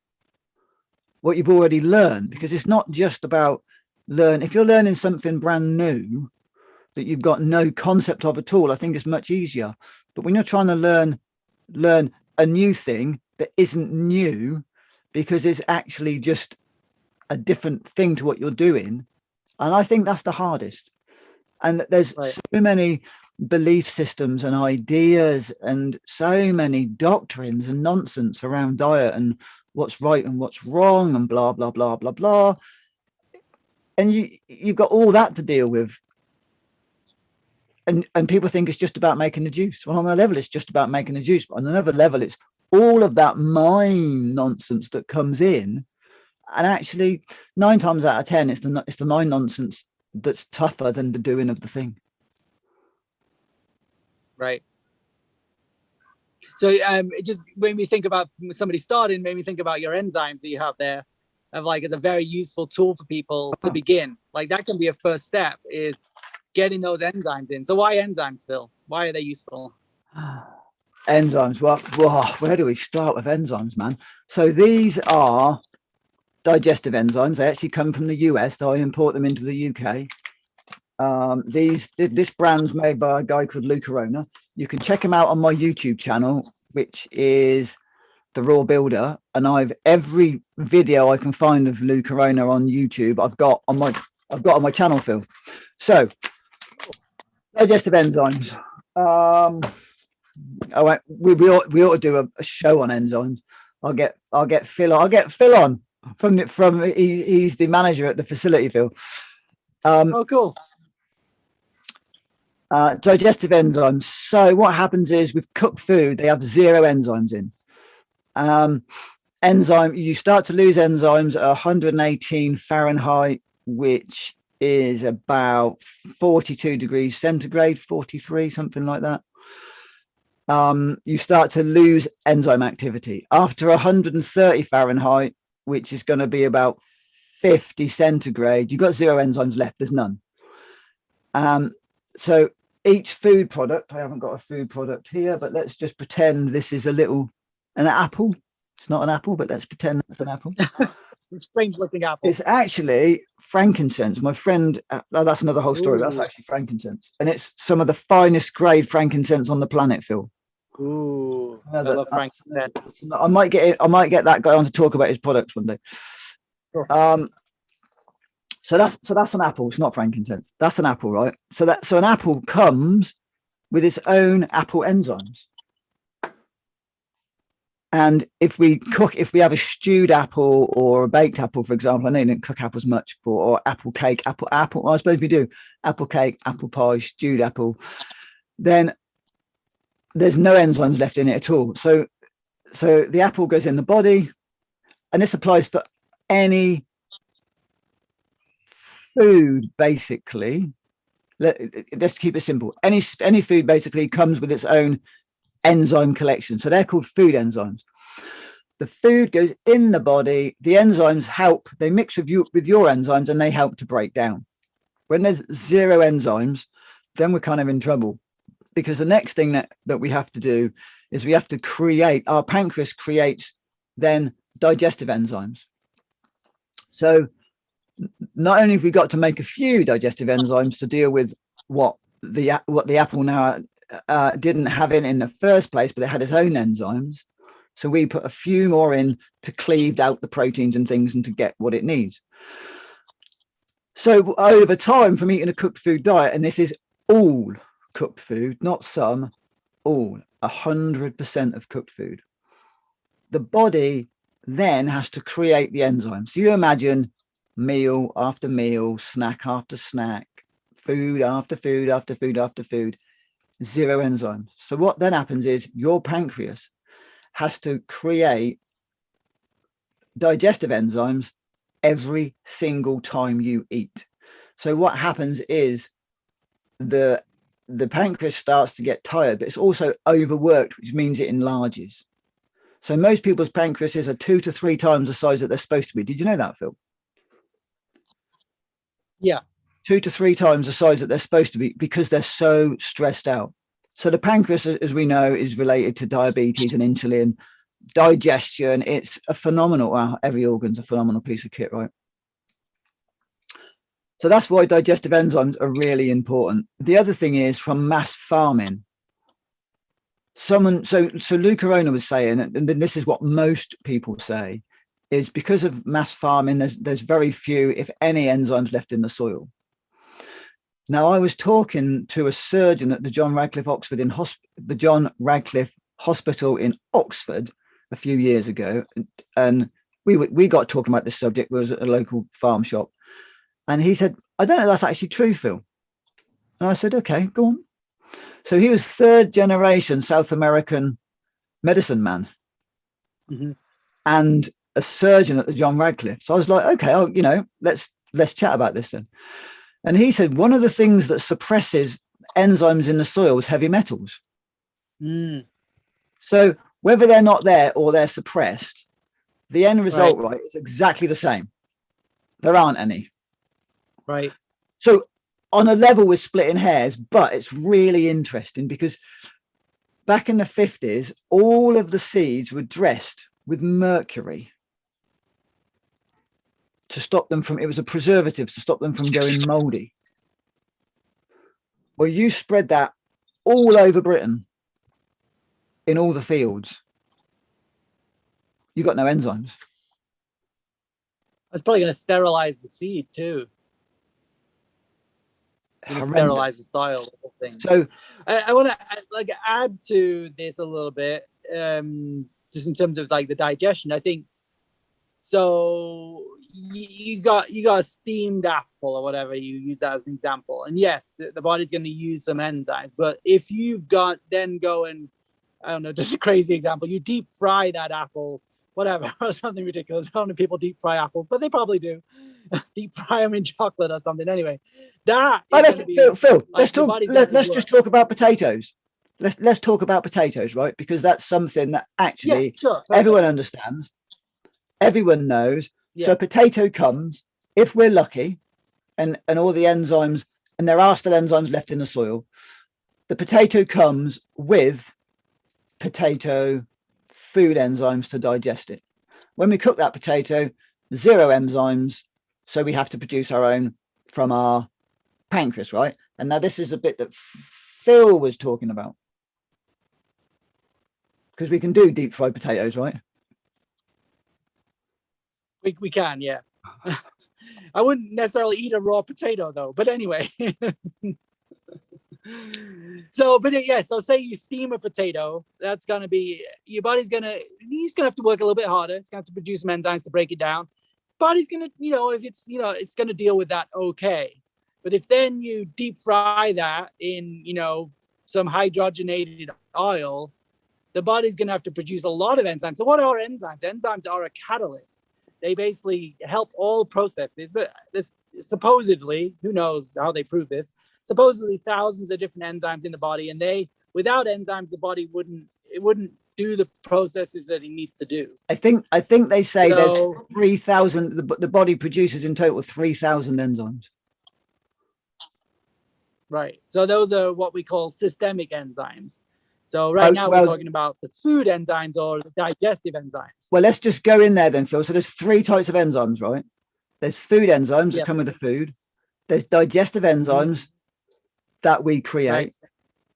what you've already learned, because it's not just about if you're learning something brand new that you've got no concept of at all, I think it's much easier. But when you're trying to learn a new thing that isn't new, because it's actually just a different thing to what you're doing, and I think that's the hardest. And there's so many belief systems and ideas and so many doctrines and nonsense around diet and what's right and what's wrong and blah blah blah blah blah, and you've got all that to deal with. And people think it's just about making the juice. Well, on a level, it's just about making the juice. But on another level, it's all of that mind nonsense that comes in. And actually, 9 times out of 10, it's the mind nonsense that's tougher than the doing of the thing. Right. So it just, when we think about somebody starting, made me think about your enzymes that you have there, of like, as a very useful tool for people to begin. Like, that can be a first step, is getting those enzymes in. So why enzymes, Phil? Why are they useful? Enzymes. Well, where do we start with enzymes, man? So these are digestive enzymes. They actually come from the US. So I import them into the UK. This brand's made by a guy called Lou Corona. You can check him out on my YouTube channel, which is The Raw Builder. And every video I can find of Lou Corona on YouTube, I've got on my channel, Phil. So digestive enzymes. We ought to do a show on enzymes. I'll get Phil on from he's the manager at the facility, Phil. Oh, cool. Digestive enzymes. So what happens is, with cooked food, they have 0 enzymes in. You start to lose enzymes at 118 Fahrenheit, which is about 42 degrees centigrade, 43, something like that. You start to lose enzyme activity after 130 Fahrenheit, which is going to be about 50 centigrade. You've got 0 enzymes left. There's none. So each food product, I haven't got a food product here, but let's just pretend this is an apple. It's not an apple, but let's pretend that's an apple. Strange looking apple. It's actually frankincense. My friend, that's another whole story. Ooh. That's actually frankincense, and it's some of the finest grade frankincense on the planet, Phil. Ooh, I love frankincense. I might get that guy on to talk about his products one day. Sure. So that's an apple. It's not frankincense. That's an apple, right? So an apple comes with its own apple enzymes. And if we have a stewed apple or a baked apple, for example, I know you don't cook apples much, or apple cake, apple, well, I suppose we do, apple cake, apple pie, stewed apple, then there's no enzymes left in it at all. So the apple goes in the body, and this applies for any food, basically. Let's keep it simple. Any food basically comes with its own enzyme collection, so they're called food enzymes. The food goes in the body, the enzymes they mix with your enzymes, and they help to break down. When there's 0 enzymes, then we're kind of in trouble, because the next thing that we have to do is we have to create, our pancreas creates then digestive enzymes. So not only have we got to make a few digestive enzymes to deal with what the apple now didn't have in the first place, but it had its own enzymes. So we put a few more in to cleave out the proteins and things and to get what it needs. So over time, from eating a cooked food diet, and this is all cooked food, not some, all 100% of cooked food, the body then has to create the enzymes. So you imagine meal after meal, snack after snack, food after food after food after food, zero enzymes. So what then happens is your pancreas has to create digestive enzymes every single time you eat. So what happens is the pancreas starts to get tired, but it's also overworked, which means it enlarges. So most people's pancreases are 2 to 3 times the size that they're supposed to be. Did you know that, Phil? Yeah. 2 to 3 times the size that they're supposed to be because they're so stressed out. So the pancreas, as we know, is related to diabetes and insulin, digestion. It's a phenomenal, well, every organ's a phenomenal piece of kit, right? So that's why digestive enzymes are really important. The other thing is from mass farming. So Lou Corona was saying, and this is what most people say, is because of mass farming, there's very few, if any, enzymes left in the soil. Now, I was talking to a surgeon at the John Radcliffe Hospital in Oxford a few years ago, and we got talking about this subject. We was at a local farm shop, and he said, "I don't know if that's actually true, Phil." And I said, "Okay, go on." So he was 3rd generation South American medicine man, and a surgeon at the John Radcliffe. So I was like, "Okay, let's chat about this then." And he said one of the things that suppresses enzymes in the soil is heavy metals. So whether they're not there or they're suppressed, the end result, right, is exactly the same. There aren't any. Right. So on a level, we're splitting hairs, but it's really interesting because back in the 50s, all of the seeds were dressed with mercury to stop them from, it was a preservative to stop them from going moldy. Well, you spread that all over Britain in all the fields. You got no enzymes. It's probably going to sterilize the seed too. Sterilize the soil, the whole thing. So I want to add to this a little bit, just in terms of like the digestion. I think so. You got a steamed apple or whatever, you use that as an example, and yes, the body's going to use some enzymes. But if you've got then going, I don't know, just a crazy example, you deep fry that apple, whatever, or something ridiculous. I don't know if people deep fry apples, but they probably do. Deep fry them in chocolate or something. Anyway, that Phil, let's just talk about potatoes. Let's talk about potatoes, right? Because that's something that actually everyone understands, everyone knows. So a potato comes, if we're lucky, and all the enzymes, and there are still enzymes left in the soil, the potato comes with potato food enzymes to digest it. When we cook that potato, 0 enzymes, so we have to produce our own from our pancreas, right? And now this is a bit that Phil was talking about, because we can do deep fried potatoes, right? We can, yeah. I wouldn't necessarily eat a raw potato though, but anyway. So say you steam a potato, that's going to be, your body's going to, he's going to have to work a little bit harder. It's going to have to produce some enzymes to break it down. Body's going to, if it's, it's going to deal with that. Okay. But if then you deep fry that in, some hydrogenated oil, the body's going to have to produce a lot of enzymes. So what are enzymes? Enzymes are a catalyst. They basically help all processes. This supposedly, who knows how they prove this, supposedly thousands of different enzymes in the body, and without enzymes, the body wouldn't do the processes that it needs to do. I think they say there's 3,000. The body produces in total 3,000 enzymes. Right. So those are what we call systemic enzymes. So now we're talking about the food enzymes or the digestive enzymes. Well, let's just go in there then, Phil. So there's 3 types of enzymes, right? There's food enzymes that Yep. come with the food. There's digestive enzymes that we create. Right.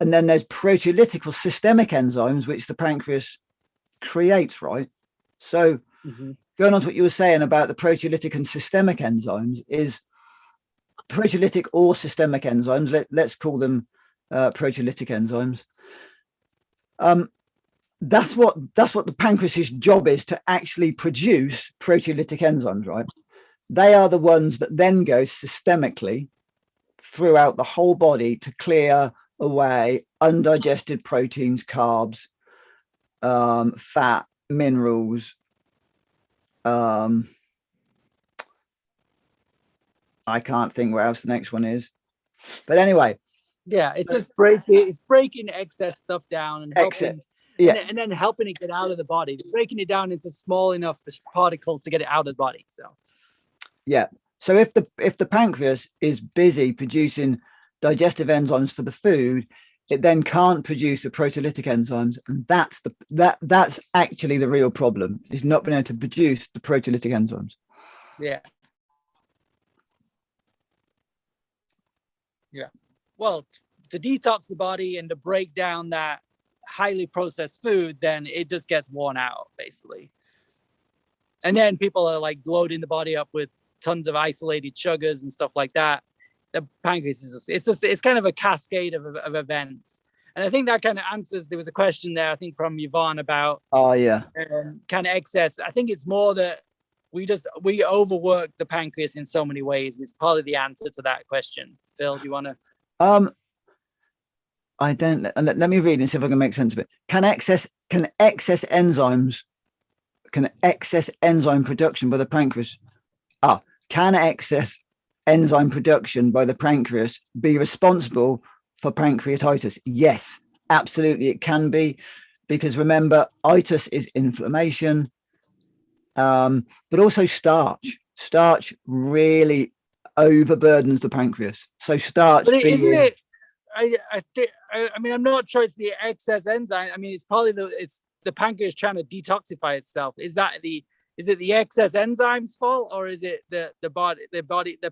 And then there's proteolytic or systemic enzymes, which the pancreas creates, right? So going on to what you were saying about the proteolytic and systemic enzymes is proteolytic or systemic enzymes. Let's call them proteolytic enzymes. That's what the pancreas's job is, to actually produce proteolytic enzymes, right? They are the ones that then go systemically throughout the whole body to clear away undigested proteins, carbs, fat, minerals. I can't think where else the next one is, but anyway. Yeah, it's just breaking excess stuff down and helping, and then helping it get out of the body, breaking it down into small enough particles to get it out of the body. So yeah, so if the pancreas is busy producing digestive enzymes for the food, it then can't produce the proteolytic enzymes, and that's actually the real problem, is not being able to produce the proteolytic enzymes. Yeah. Well, to detox the body and to break down that highly processed food, then it just gets worn out, basically. And then people are like loading the body up with tons of isolated sugars and stuff like that. The pancreas it's kind of a cascade of events. And I think that kind of answers, there was a question there, I think from Yvonne about kind of excess. I think it's more that we overwork the pancreas in so many ways. It's probably the answer to that question. Phil, do you want to? I don't. Let me read and see if I can make sense of it. Can excess enzyme production by the pancreas? Can excess enzyme production by the pancreas be responsible for pancreatitis? Yes, absolutely, it can be, because remember, itis is inflammation, but also starch. Starch really overburdens the pancreas. So starch, but isn't it? I mean, I'm not sure it's the excess enzyme. I mean, it's probably the pancreas trying to detoxify itself. Is it the excess enzymes fault, or is it the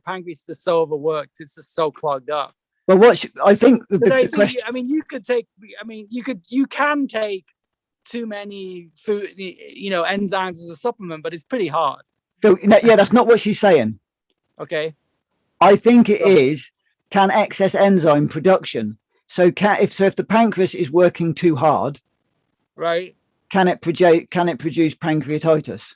pancreas is just so overworked, it's just so clogged up? Well, I think you can take too many food, enzymes as a supplement, but it's pretty hard. So, yeah, that's not what she's saying. Okay. I think it is, can excess enzyme production. So if the pancreas is working too hard, right, can it produce pancreatitis?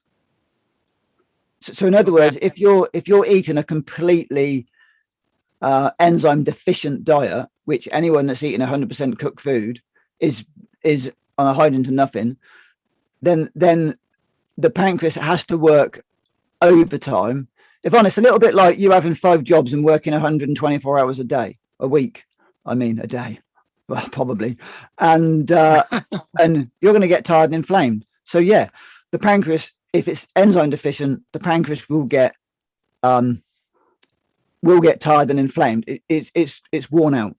So in other words, if you're eating a completely enzyme deficient diet, which anyone that's eating 100% cooked food is on a hiding to nothing, then the pancreas has to work overtime. If honest, a little bit like you having 5 jobs and working 124 hours a week. I mean, a day, well, probably, and and you're going to get tired and inflamed. So yeah, the pancreas, if it's enzyme deficient, the pancreas will get tired and inflamed. It's worn out.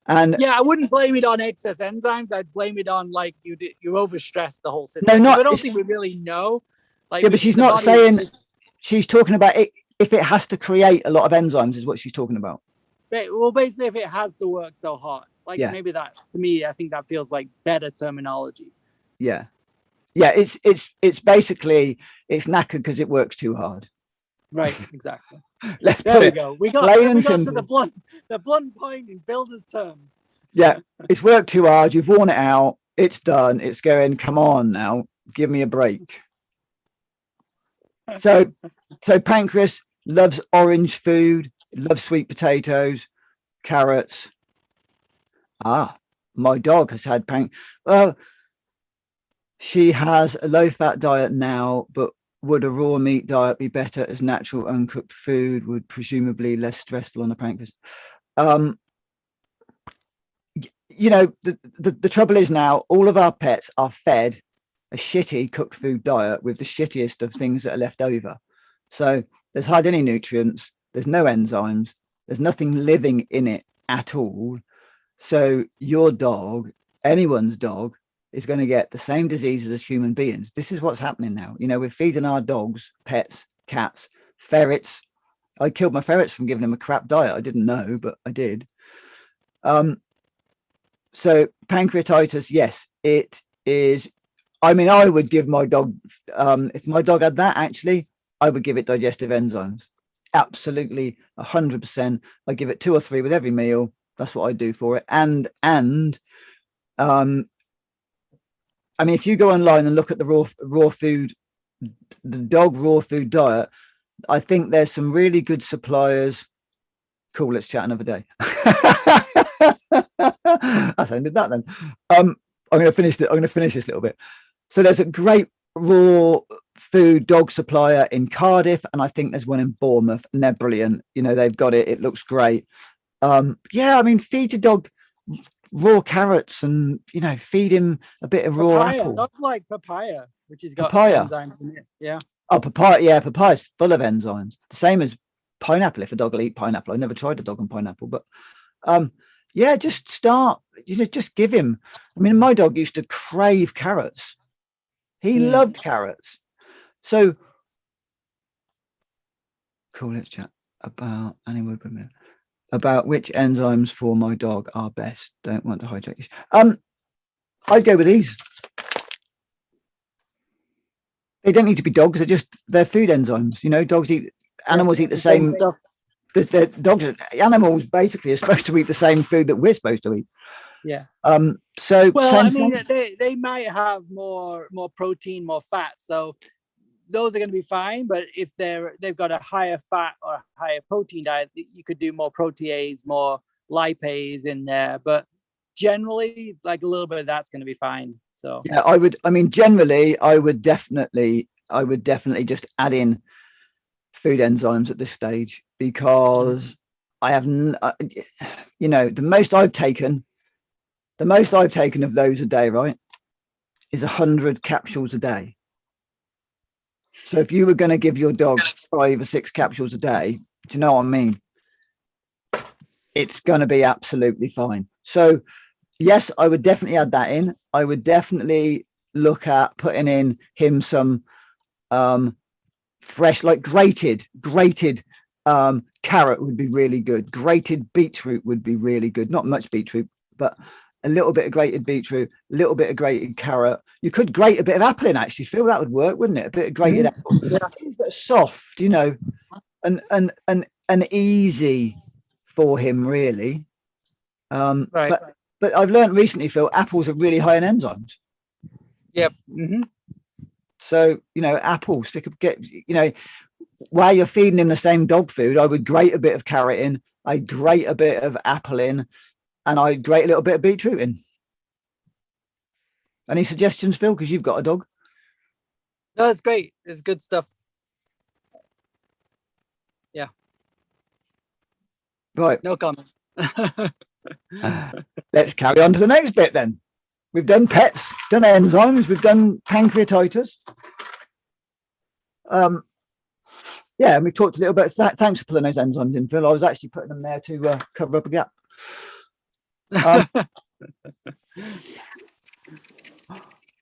And yeah, I wouldn't blame it on excess enzymes. I'd blame it on like you overstress the whole system. No, I don't think we really know. Like, yeah, but she's not saying. She's talking about it if it has to create a lot of enzymes, is what she's talking about. Well, basically, if it has to work so hard, maybe that, to me, I think that feels like better terminology. Yeah, it's basically it's knackered because it works too hard. Right, exactly. Let's there put we it go. We got to the blunt point in builder's terms. Yeah, it's worked too hard. You've worn it out. It's done. It's going. Come on now, give me a break. So pancreas loves orange food, loves sweet potatoes, carrots. My dog has had she has a low-fat diet now, but would a raw meat diet be better, as natural uncooked food would presumably less stressful on the pancreas? The trouble is now all of our pets are fed a shitty cooked food diet with the shittiest of things that are left over. So there's hardly any nutrients, there's no enzymes, there's nothing living in it at all. So your dog, anyone's dog, is going to get the same diseases as human beings. This is what's happening now. We're feeding our dogs, pets, cats, ferrets. I killed my ferrets from giving them a crap diet. I didn't know, but I did. So pancreatitis, yes, it is. I mean, I would give my dog, if my dog had that, actually, I would give it digestive enzymes. Absolutely, 100%. I give it 2 or 3 with every meal. That's what I do for it. And I mean, if you go online and look at the raw food, the dog raw food diet, I think there's some really good suppliers. Cool, let's chat another day. That's ended that then. I'm going to finish this little bit. So there's a great raw food dog supplier in Cardiff, and I think there's one in Bournemouth, and they're brilliant. You know, they've got it. It looks great. Yeah, I mean, feed your dog raw carrots, and you know, feed him a bit of raw apple. Dogs like papaya, which has got papaya enzymes in it. Yeah. Oh, papaya. Yeah, papaya's full of enzymes. The same as pineapple. If a dog will eat pineapple, I never tried a dog on pineapple, but yeah, just start. You know, just give him. I mean, my dog used to crave carrots. He loved carrots. So cool. Let's chat about Annie Woodward. About which enzymes for my dog are best. Don't want to hijack this. I'd go with these. They don't need to be dogs. They're food enzymes. You know, animals eat the same stuff. The animals basically are supposed to eat the same food that we're supposed to eat. Yeah. So well, I mean, they might have more protein, more fat. So those are going to be fine. But if they've got a higher fat or higher protein diet, you could do more protease, more lipase in there. But generally, like a little bit of that's going to be fine. So yeah, generally, I would definitely just add in food enzymes at this stage, because I have, you know, the most I've taken of those a day, right, is 100 capsules a day. So if you were going to give your dog 5 or 6 capsules a day, do you know what I mean? It's going to be absolutely fine. So yes, I would definitely add that in. I would definitely look at putting in him some fresh, like grated carrot would be really good. Grated beetroot would be really good. Not much beetroot, but a little bit of grated beetroot, a little bit of grated carrot. You could grate a bit of apple in, actually. Phil, that would work, wouldn't it? A bit of grated apple. Yeah. Things that are soft, you know, and easy for him, really. Right. But I've learned recently, Phil, apples are really high in enzymes. Yep. So, you know, apples, while you're feeding him the same dog food, I would grate a bit of carrot in, I'd grate a bit of apple in, and I'd grate a little bit of beetroot in. Any suggestions, Phil? Because you've got a dog. No, it's great. It's good stuff. Yeah. Right. No comment. Let's carry on to the next bit then. We've done pets, done enzymes, we've done pancreatitis. Yeah, and we've talked a little bit. Thanks for pulling those enzymes in, Phil. I was actually putting them there to cover up a gap.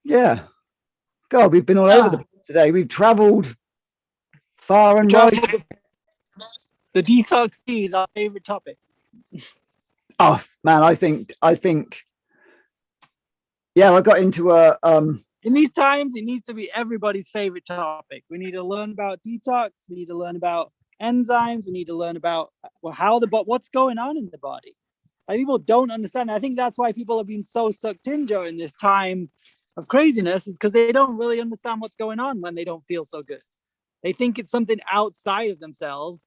Yeah. God, we've been all over the place today. We've travelled far and wide. The detox tea is our favorite topic. Oh man, I think yeah, I got into in these times, it needs to be everybody's favorite topic. We need to learn about detox. We need to learn about enzymes. We need to learn about what's going on in the body. Like, people don't understand. I think that's why people have been so sucked in during this time of craziness, is because they don't really understand what's going on when they don't feel so good. They think it's something outside of themselves,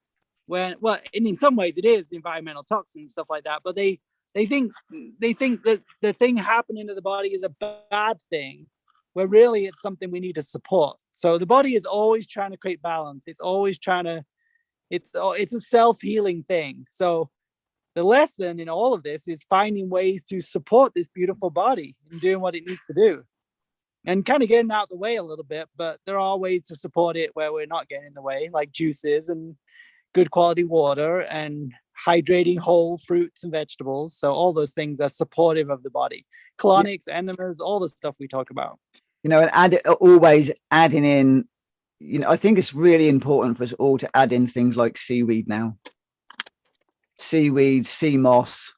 and in some ways it is environmental toxins and stuff like that, but they think that the thing happening to the body is a bad thing, where really it's something we need to support. So the body is always trying to create balance. It's always it's a self-healing thing. So the lesson in all of this is finding ways to support this beautiful body and doing what it needs to do, and kind of getting out the way a little bit. But there are ways to support it where we're not getting in the way, like juices and good quality water and hydrating whole fruits and vegetables. So all those things are supportive of the body. Colonics, enemas, all the stuff we talk about. You know, and always adding in, you know, I think it's really important for us all to add in things like seaweed now. Seaweed, sea moss,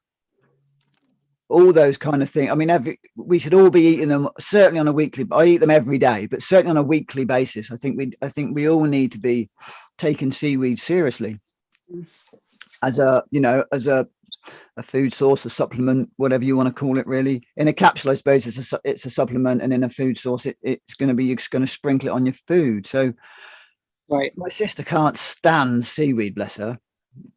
all those kind of things. I mean, we should all be eating them, certainly on a weekly. I eat them every day, but certainly on a weekly basis. I think we all need to be taking seaweed seriously as a, you know, as a food source, a supplement, whatever you want to call it. Really, in a capsule, I suppose it's a supplement, and in a food source, it's going to sprinkle it on your food. So, right. My sister can't stand seaweed, bless her,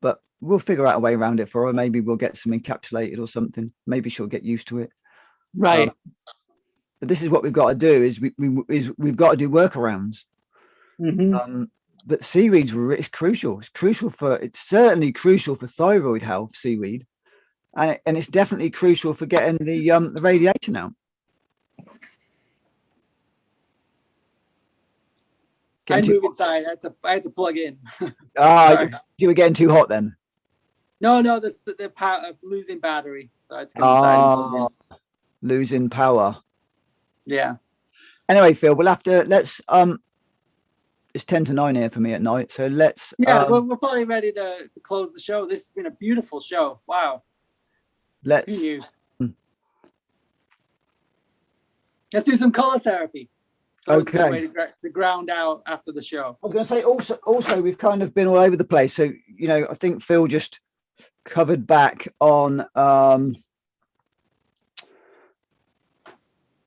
but we'll figure out a way around it for her. Maybe we'll get some encapsulated or something. Maybe she'll get used to it. Right. But this is what we've got to do: is we've got to do workarounds. But seaweed's it's crucial. It's certainly crucial for thyroid health. Seaweed, and it's definitely crucial for getting the radiation out. I moved inside. I had to plug in. You were getting too hot then. No, the power losing battery. So I had to come inside and plug in. Losing power. Yeah. Anyway, Phil, let's it's 10 to 9 here for me at night. So let's we're probably ready to close the show. This has been a beautiful show. Wow. Who knew? Let's do some color therapy. Okay. A way to ground out after the show. I was going to say also we've kind of been all over the place. So, you know, I think Phil just covered back on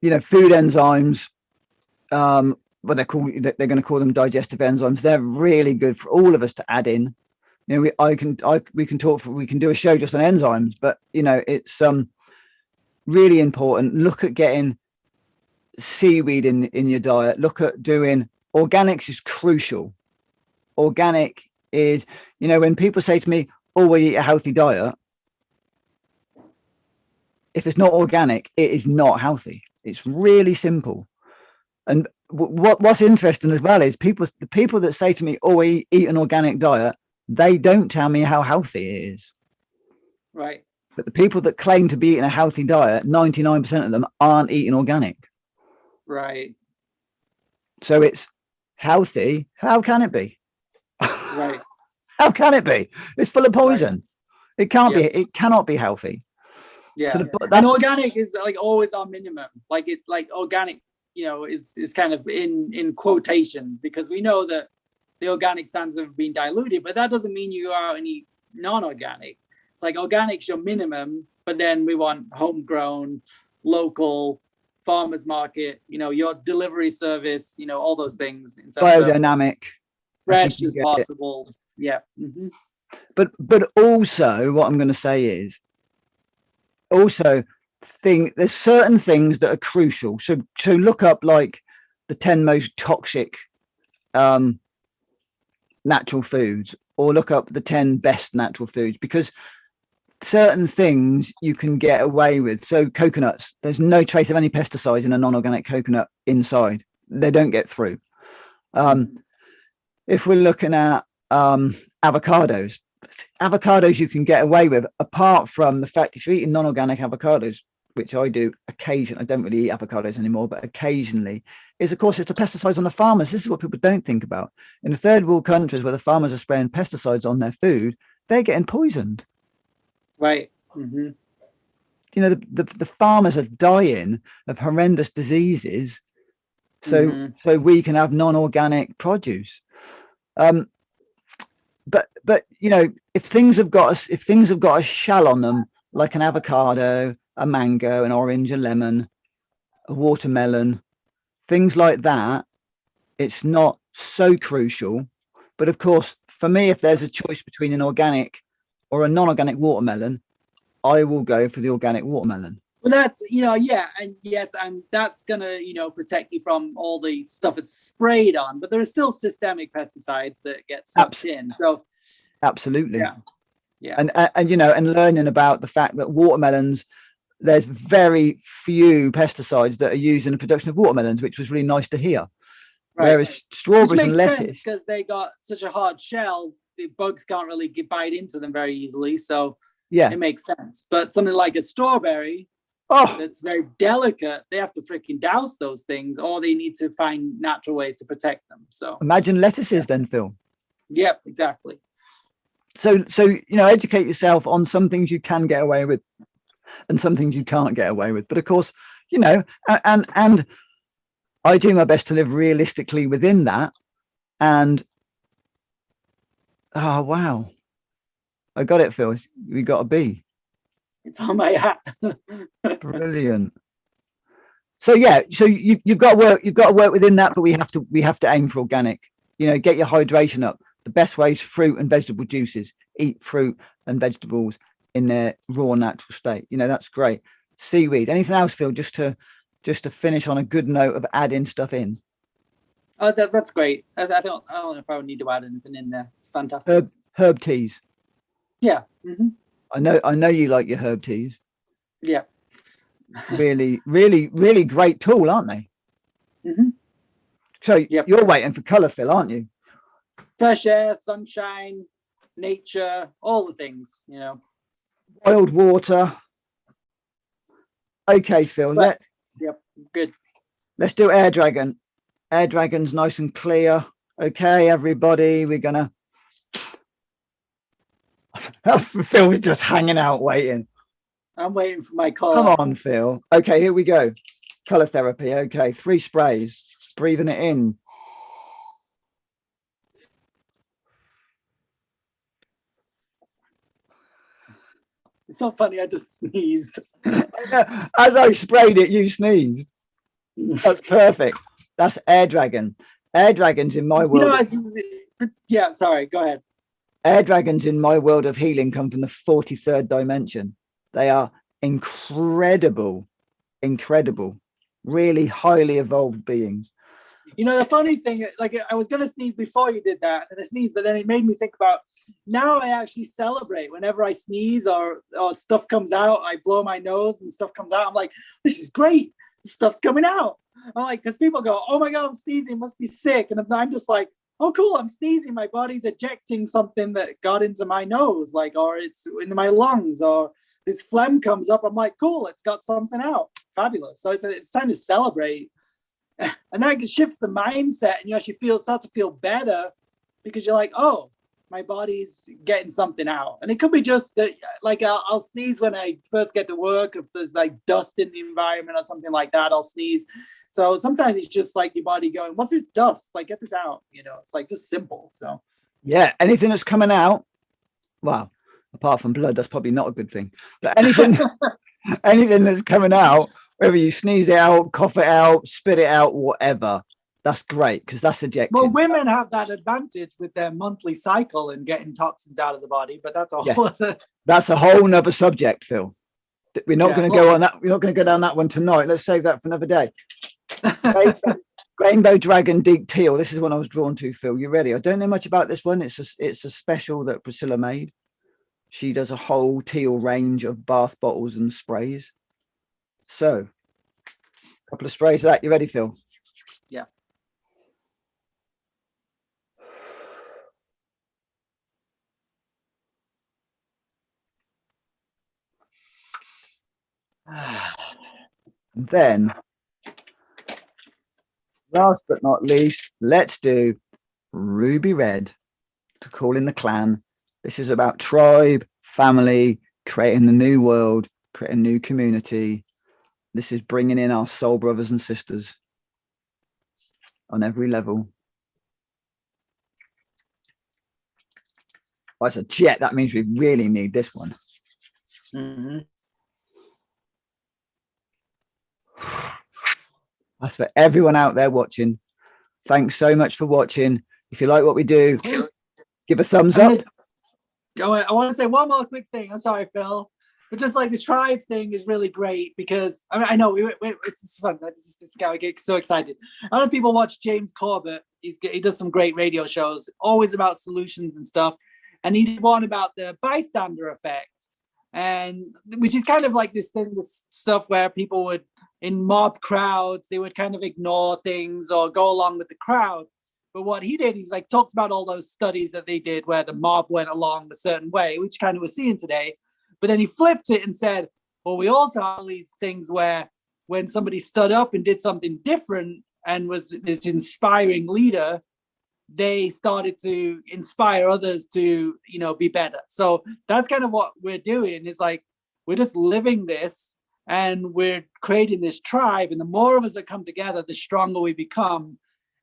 you know, food enzymes. What they're going to call them digestive enzymes. They're really good for all of us to add in. You know, we can do a show just on enzymes, but you know, it's really important. Look at getting seaweed in your diet. Look at doing organics is crucial. Organic is, you know, when people say to me, "Oh, we eat a healthy diet," if it's not organic, it is not healthy. It's really simple. And what's interesting as well is the people that say to me, "Oh, we eat an organic diet," they don't tell me how healthy it is. Right. But the people that claim to be eating a healthy diet, 99% of them aren't eating organic. Right. So it's healthy. How can it be? Right. How can it be? It's full of poison. Right. It can't be. It cannot be healthy. Yeah. So and organic is like always our minimum. Like it's like organic, you know, is kind of in quotations, because we know that the organic standards have been diluted, but that doesn't mean you are any non-organic. It's like organic's your minimum, but then we want homegrown, local, farmers market, you know, your delivery service, you know, all those things. In terms biodynamic, fresh as possible. It. Yeah. Mm-hmm. But also what I'm going to say is also there's certain things that are crucial. So look up like the 10 most toxic natural foods, or look up the 10 best natural foods, because certain things you can get away with. So coconuts, there's no trace of any pesticides in a non-organic coconut inside. They don't get through. If we're looking at avocados you can get away with, apart from the fact if you're eating non-organic avocados, which I do occasionally. I don't really eat avocados anymore, but occasionally, is of course it's the pesticides on the farmers. This is what people don't think about. In the third world countries where the farmers are spraying pesticides on their food, they're getting poisoned. Right. Mm-hmm. You know, the farmers are dying of horrendous diseases, so we can have non-organic produce. But you know, if things have got a shell on them, like an avocado, a mango, an orange, a lemon, a watermelon, things like that, it's not so crucial. But of course, for me, if there's a choice between an organic or a non-organic watermelon, I will go for the organic watermelon. Well, that's, you know, yeah, and yes, and that's gonna, you know, protect you from all the stuff it's sprayed on, but there are still systemic pesticides that get sucked in. So absolutely. Yeah. And you know, and learning about the fact that watermelons, there's very few pesticides that are used in the production of watermelons, which was really nice to hear. Right. Whereas strawberries and lettuce, because they got such a hard shell, the bugs can't really bite into them very easily. So yeah, it makes sense. But something like a strawberry, Oh, that's very delicate, they have to freaking douse those things, or they need to find natural ways to protect them. So imagine lettuces then, Phil. yep, exactly. So educate yourself on some things you can get away with and some things you can't get away with. But of course, and I do my best to live realistically within that. And oh wow, I got it, Phil. We got a B. It's on my hat. Brilliant. So yeah, so you've got to work within that, but we have to aim for organic. Get your hydration up. The best way is fruit and vegetable juices. Eat fruit and vegetables in their raw natural state. That's great. Seaweed. Anything else, Phil? Just to finish on a good note of adding stuff in. Oh, that's great. I don't know if I would need to add anything in there. It's fantastic. Herb teas. Yeah. Mm-hmm. I know you like your herb teas. Yeah. Really, really, really great tool, aren't they? Mm-hmm. So you're waiting for colour, Phil, aren't you? Fresh air, sunshine, nature, all the things, Wild water. Okay, Phil. Yep, good. Let's do Air Dragon. Air Dragon's nice and clear. Okay, everybody, we're gonna. Phil's just hanging out waiting. I'm waiting for my call. Come on, Phil. Okay, here we go. Color therapy. Okay, 3 sprays. Breathing it in. It's so funny. I just sneezed. As I sprayed it, you sneezed. That's perfect. That's Air Dragon. Air Dragons in my world. Yeah, sorry. Go ahead. Air Dragons in my world of healing come from the 43rd dimension. They are incredible, really highly evolved beings. The funny thing, like I was going to sneeze before you did that, and I sneezed, but then it made me think about now I actually celebrate whenever I sneeze or stuff comes out. I blow my nose and stuff comes out. I'm like, this is great. This stuff's coming out. I'm like, because people go, oh my God, I'm sneezing, must be sick. And I'm just like, oh, cool, I'm sneezing. My body's ejecting something that got into my nose, or it's in my lungs, or this phlegm comes up. I'm like, cool, it's got something out. Fabulous. So it's time to celebrate. And that shifts the mindset, and you actually start to feel better because you're like, oh, my body's getting something out. And it could be just that, like, I'll sneeze when I first get to work. If there's like dust in the environment or something like that, I'll sneeze. So sometimes it's just like your body going, what's this dust? Like, get this out. It's like just simple. So yeah, anything that's coming out, well, apart from blood, that's probably not a good thing. But anything that's coming out, whether you sneeze it out, cough it out, spit it out, whatever, that's great because that's ejecting. Well, women have that advantage with their monthly cycle and getting toxins out of the body, but that's a whole other... That's a whole nother subject, Phil. We're not going to go on that. We're not going to go down that one tonight. Let's save that for another day. Rainbow Dragon Deep Teal. This is one I was drawn to, Phil. You ready? I don't know much about this one. It's a special that Priscilla made. She does a whole teal range of bath bottles and sprays. So, a couple of sprays of that. You ready, Phil? Yeah. And then, last but not least, let's do Ruby Red to call in the clan. This is about tribe, family, creating a new world, creating a new community. This is bringing in our soul brothers and sisters on every level. Oh, it's a jet. That means we really need this one. Mm-hmm. That's for everyone out there watching. Thanks so much for watching. If you like what we do, give a thumbs up. I want to say one more quick thing. I'm sorry, Phil. But just like the tribe thing is really great because I know it's just fun. This guy, I get so excited. A lot of people watch James Corbett. He does some great radio shows, always about solutions and stuff. And he did one about the bystander effect, and which is kind of like this stuff where people would, in mob crowds, they would kind of ignore things or go along with the crowd. But what he did, he's like talked about all those studies that they did where the mob went along a certain way, which kind of we're seeing today. But then he flipped it and said, But we also have these things where when somebody stood up and did something different and was this inspiring leader, they started to inspire others to, you know, be better. So that's kind of what we're doing, is like, we're just living this and we're creating this tribe. And the more of us that come together, the stronger we become.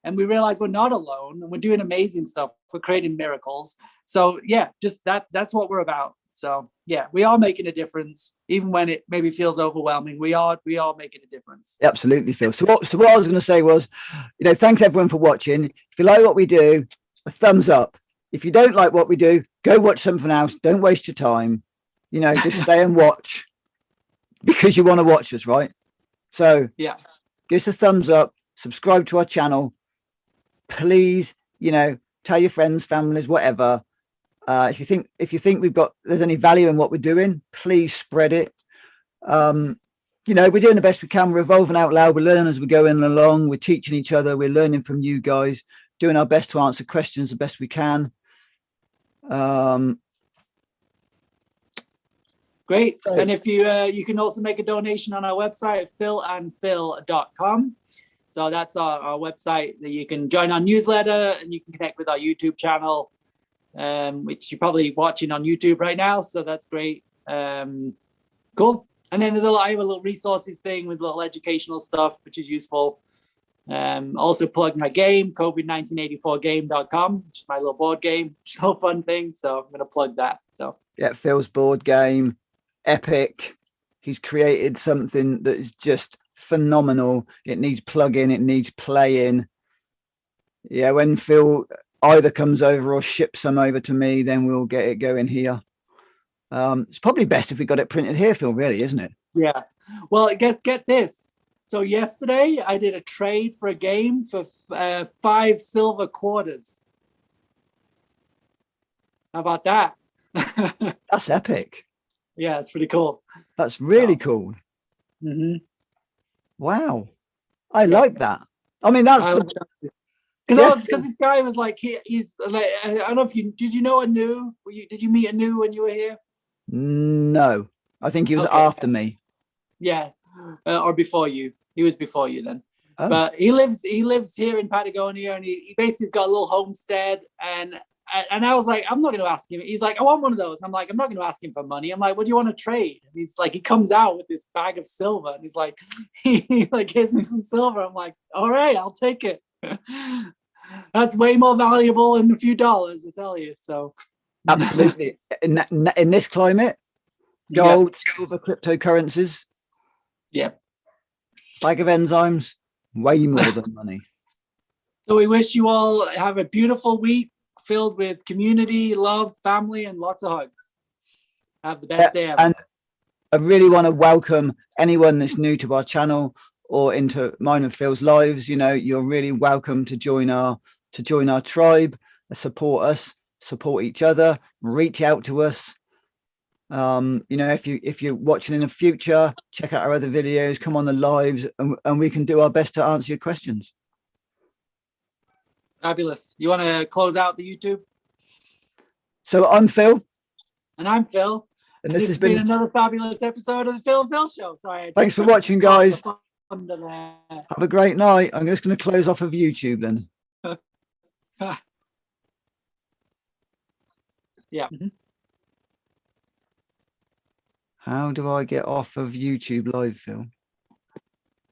And we realize we're not alone and we're doing amazing stuff. We're creating miracles. So yeah, just that's what we're about. So yeah, we are making a difference, even when it maybe feels overwhelming. We are making a difference. Absolutely, Phil. So what I was going to say was, you know, thanks everyone for watching. If you like what we do, a thumbs up. If you don't like what we do, go watch something else. Don't waste your time. You know, just stay and watch because you want to watch us, right? So yeah, give us a thumbs up, subscribe to our channel. Please, you know, tell your friends, families, whatever. If you think there's any value in what we're doing, please spread it. You know, we're doing the best we can. We're evolving out loud. We're learning as we're going along. We're teaching each other. We're learning from you guys, doing our best to answer questions the best we can. Great. So, and if you can also make a donation on our website at philandphil.com. So that's our website that you can join our newsletter and you can connect with our YouTube channel, which you're probably watching on YouTube right now. So that's great. Cool. And then I have a little resources thing with little educational stuff, which is useful. Also plug my game, COVID1984game.com, which is my little board game. So fun thing. So I'm going to plug that. So yeah, Phil's board game, epic. He's created something that is just phenomenal. It needs plugging, it needs playing. Yeah, when Phil either comes over or ships some over to me, then we'll get it going here. It's probably best if we got it printed here, Phil, really, isn't it? Yeah. Well, get this. So yesterday I did a trade for a game for 5 silver quarters. How about that? That's epic. Yeah, it's pretty cool. That's really cool. Mm-hmm. Wow. I like that. I mean, that's because this guy was like, he's like, I don't know if did you know Anu? Did you meet Anu when you were here? No, I think he was after me. Yeah, or before you. He was before you then. Oh. But he lives here in Patagonia, and he basically got a little homestead. And I was like, I'm not going to ask him. He's like, I want one of those. I'm like, I'm not going to ask him for money. I'm like, what do you want to trade? And he's like, he comes out with this bag of silver, and he's like, he like gives me some silver. I'm like, all right, I'll take it. That's way more valuable than a few dollars, I tell you. So absolutely, in this climate, gold, silver, cryptocurrencies, bag of enzymes, way more than money. So we wish you all have a beautiful week filled with community, love, family, and lots of hugs. Have the best day ever. And I really want to welcome anyone that's new to our channel or into mine and Phil's lives. You know, you're really welcome to join our tribe, support us, support each other, reach out to us. You know, if you're watching in the future, check out our other videos, come on the lives, and we can do our best to answer your questions. Fabulous. You want to close out the YouTube? So I'm Phil. And I'm Phil. And this has been another fabulous episode of the Phil and Phil Show. Sorry. Thanks for watching, guys. Have a great night. I'm just going to close off of YouTube then. Yeah. How do I get off of YouTube Live, Phil?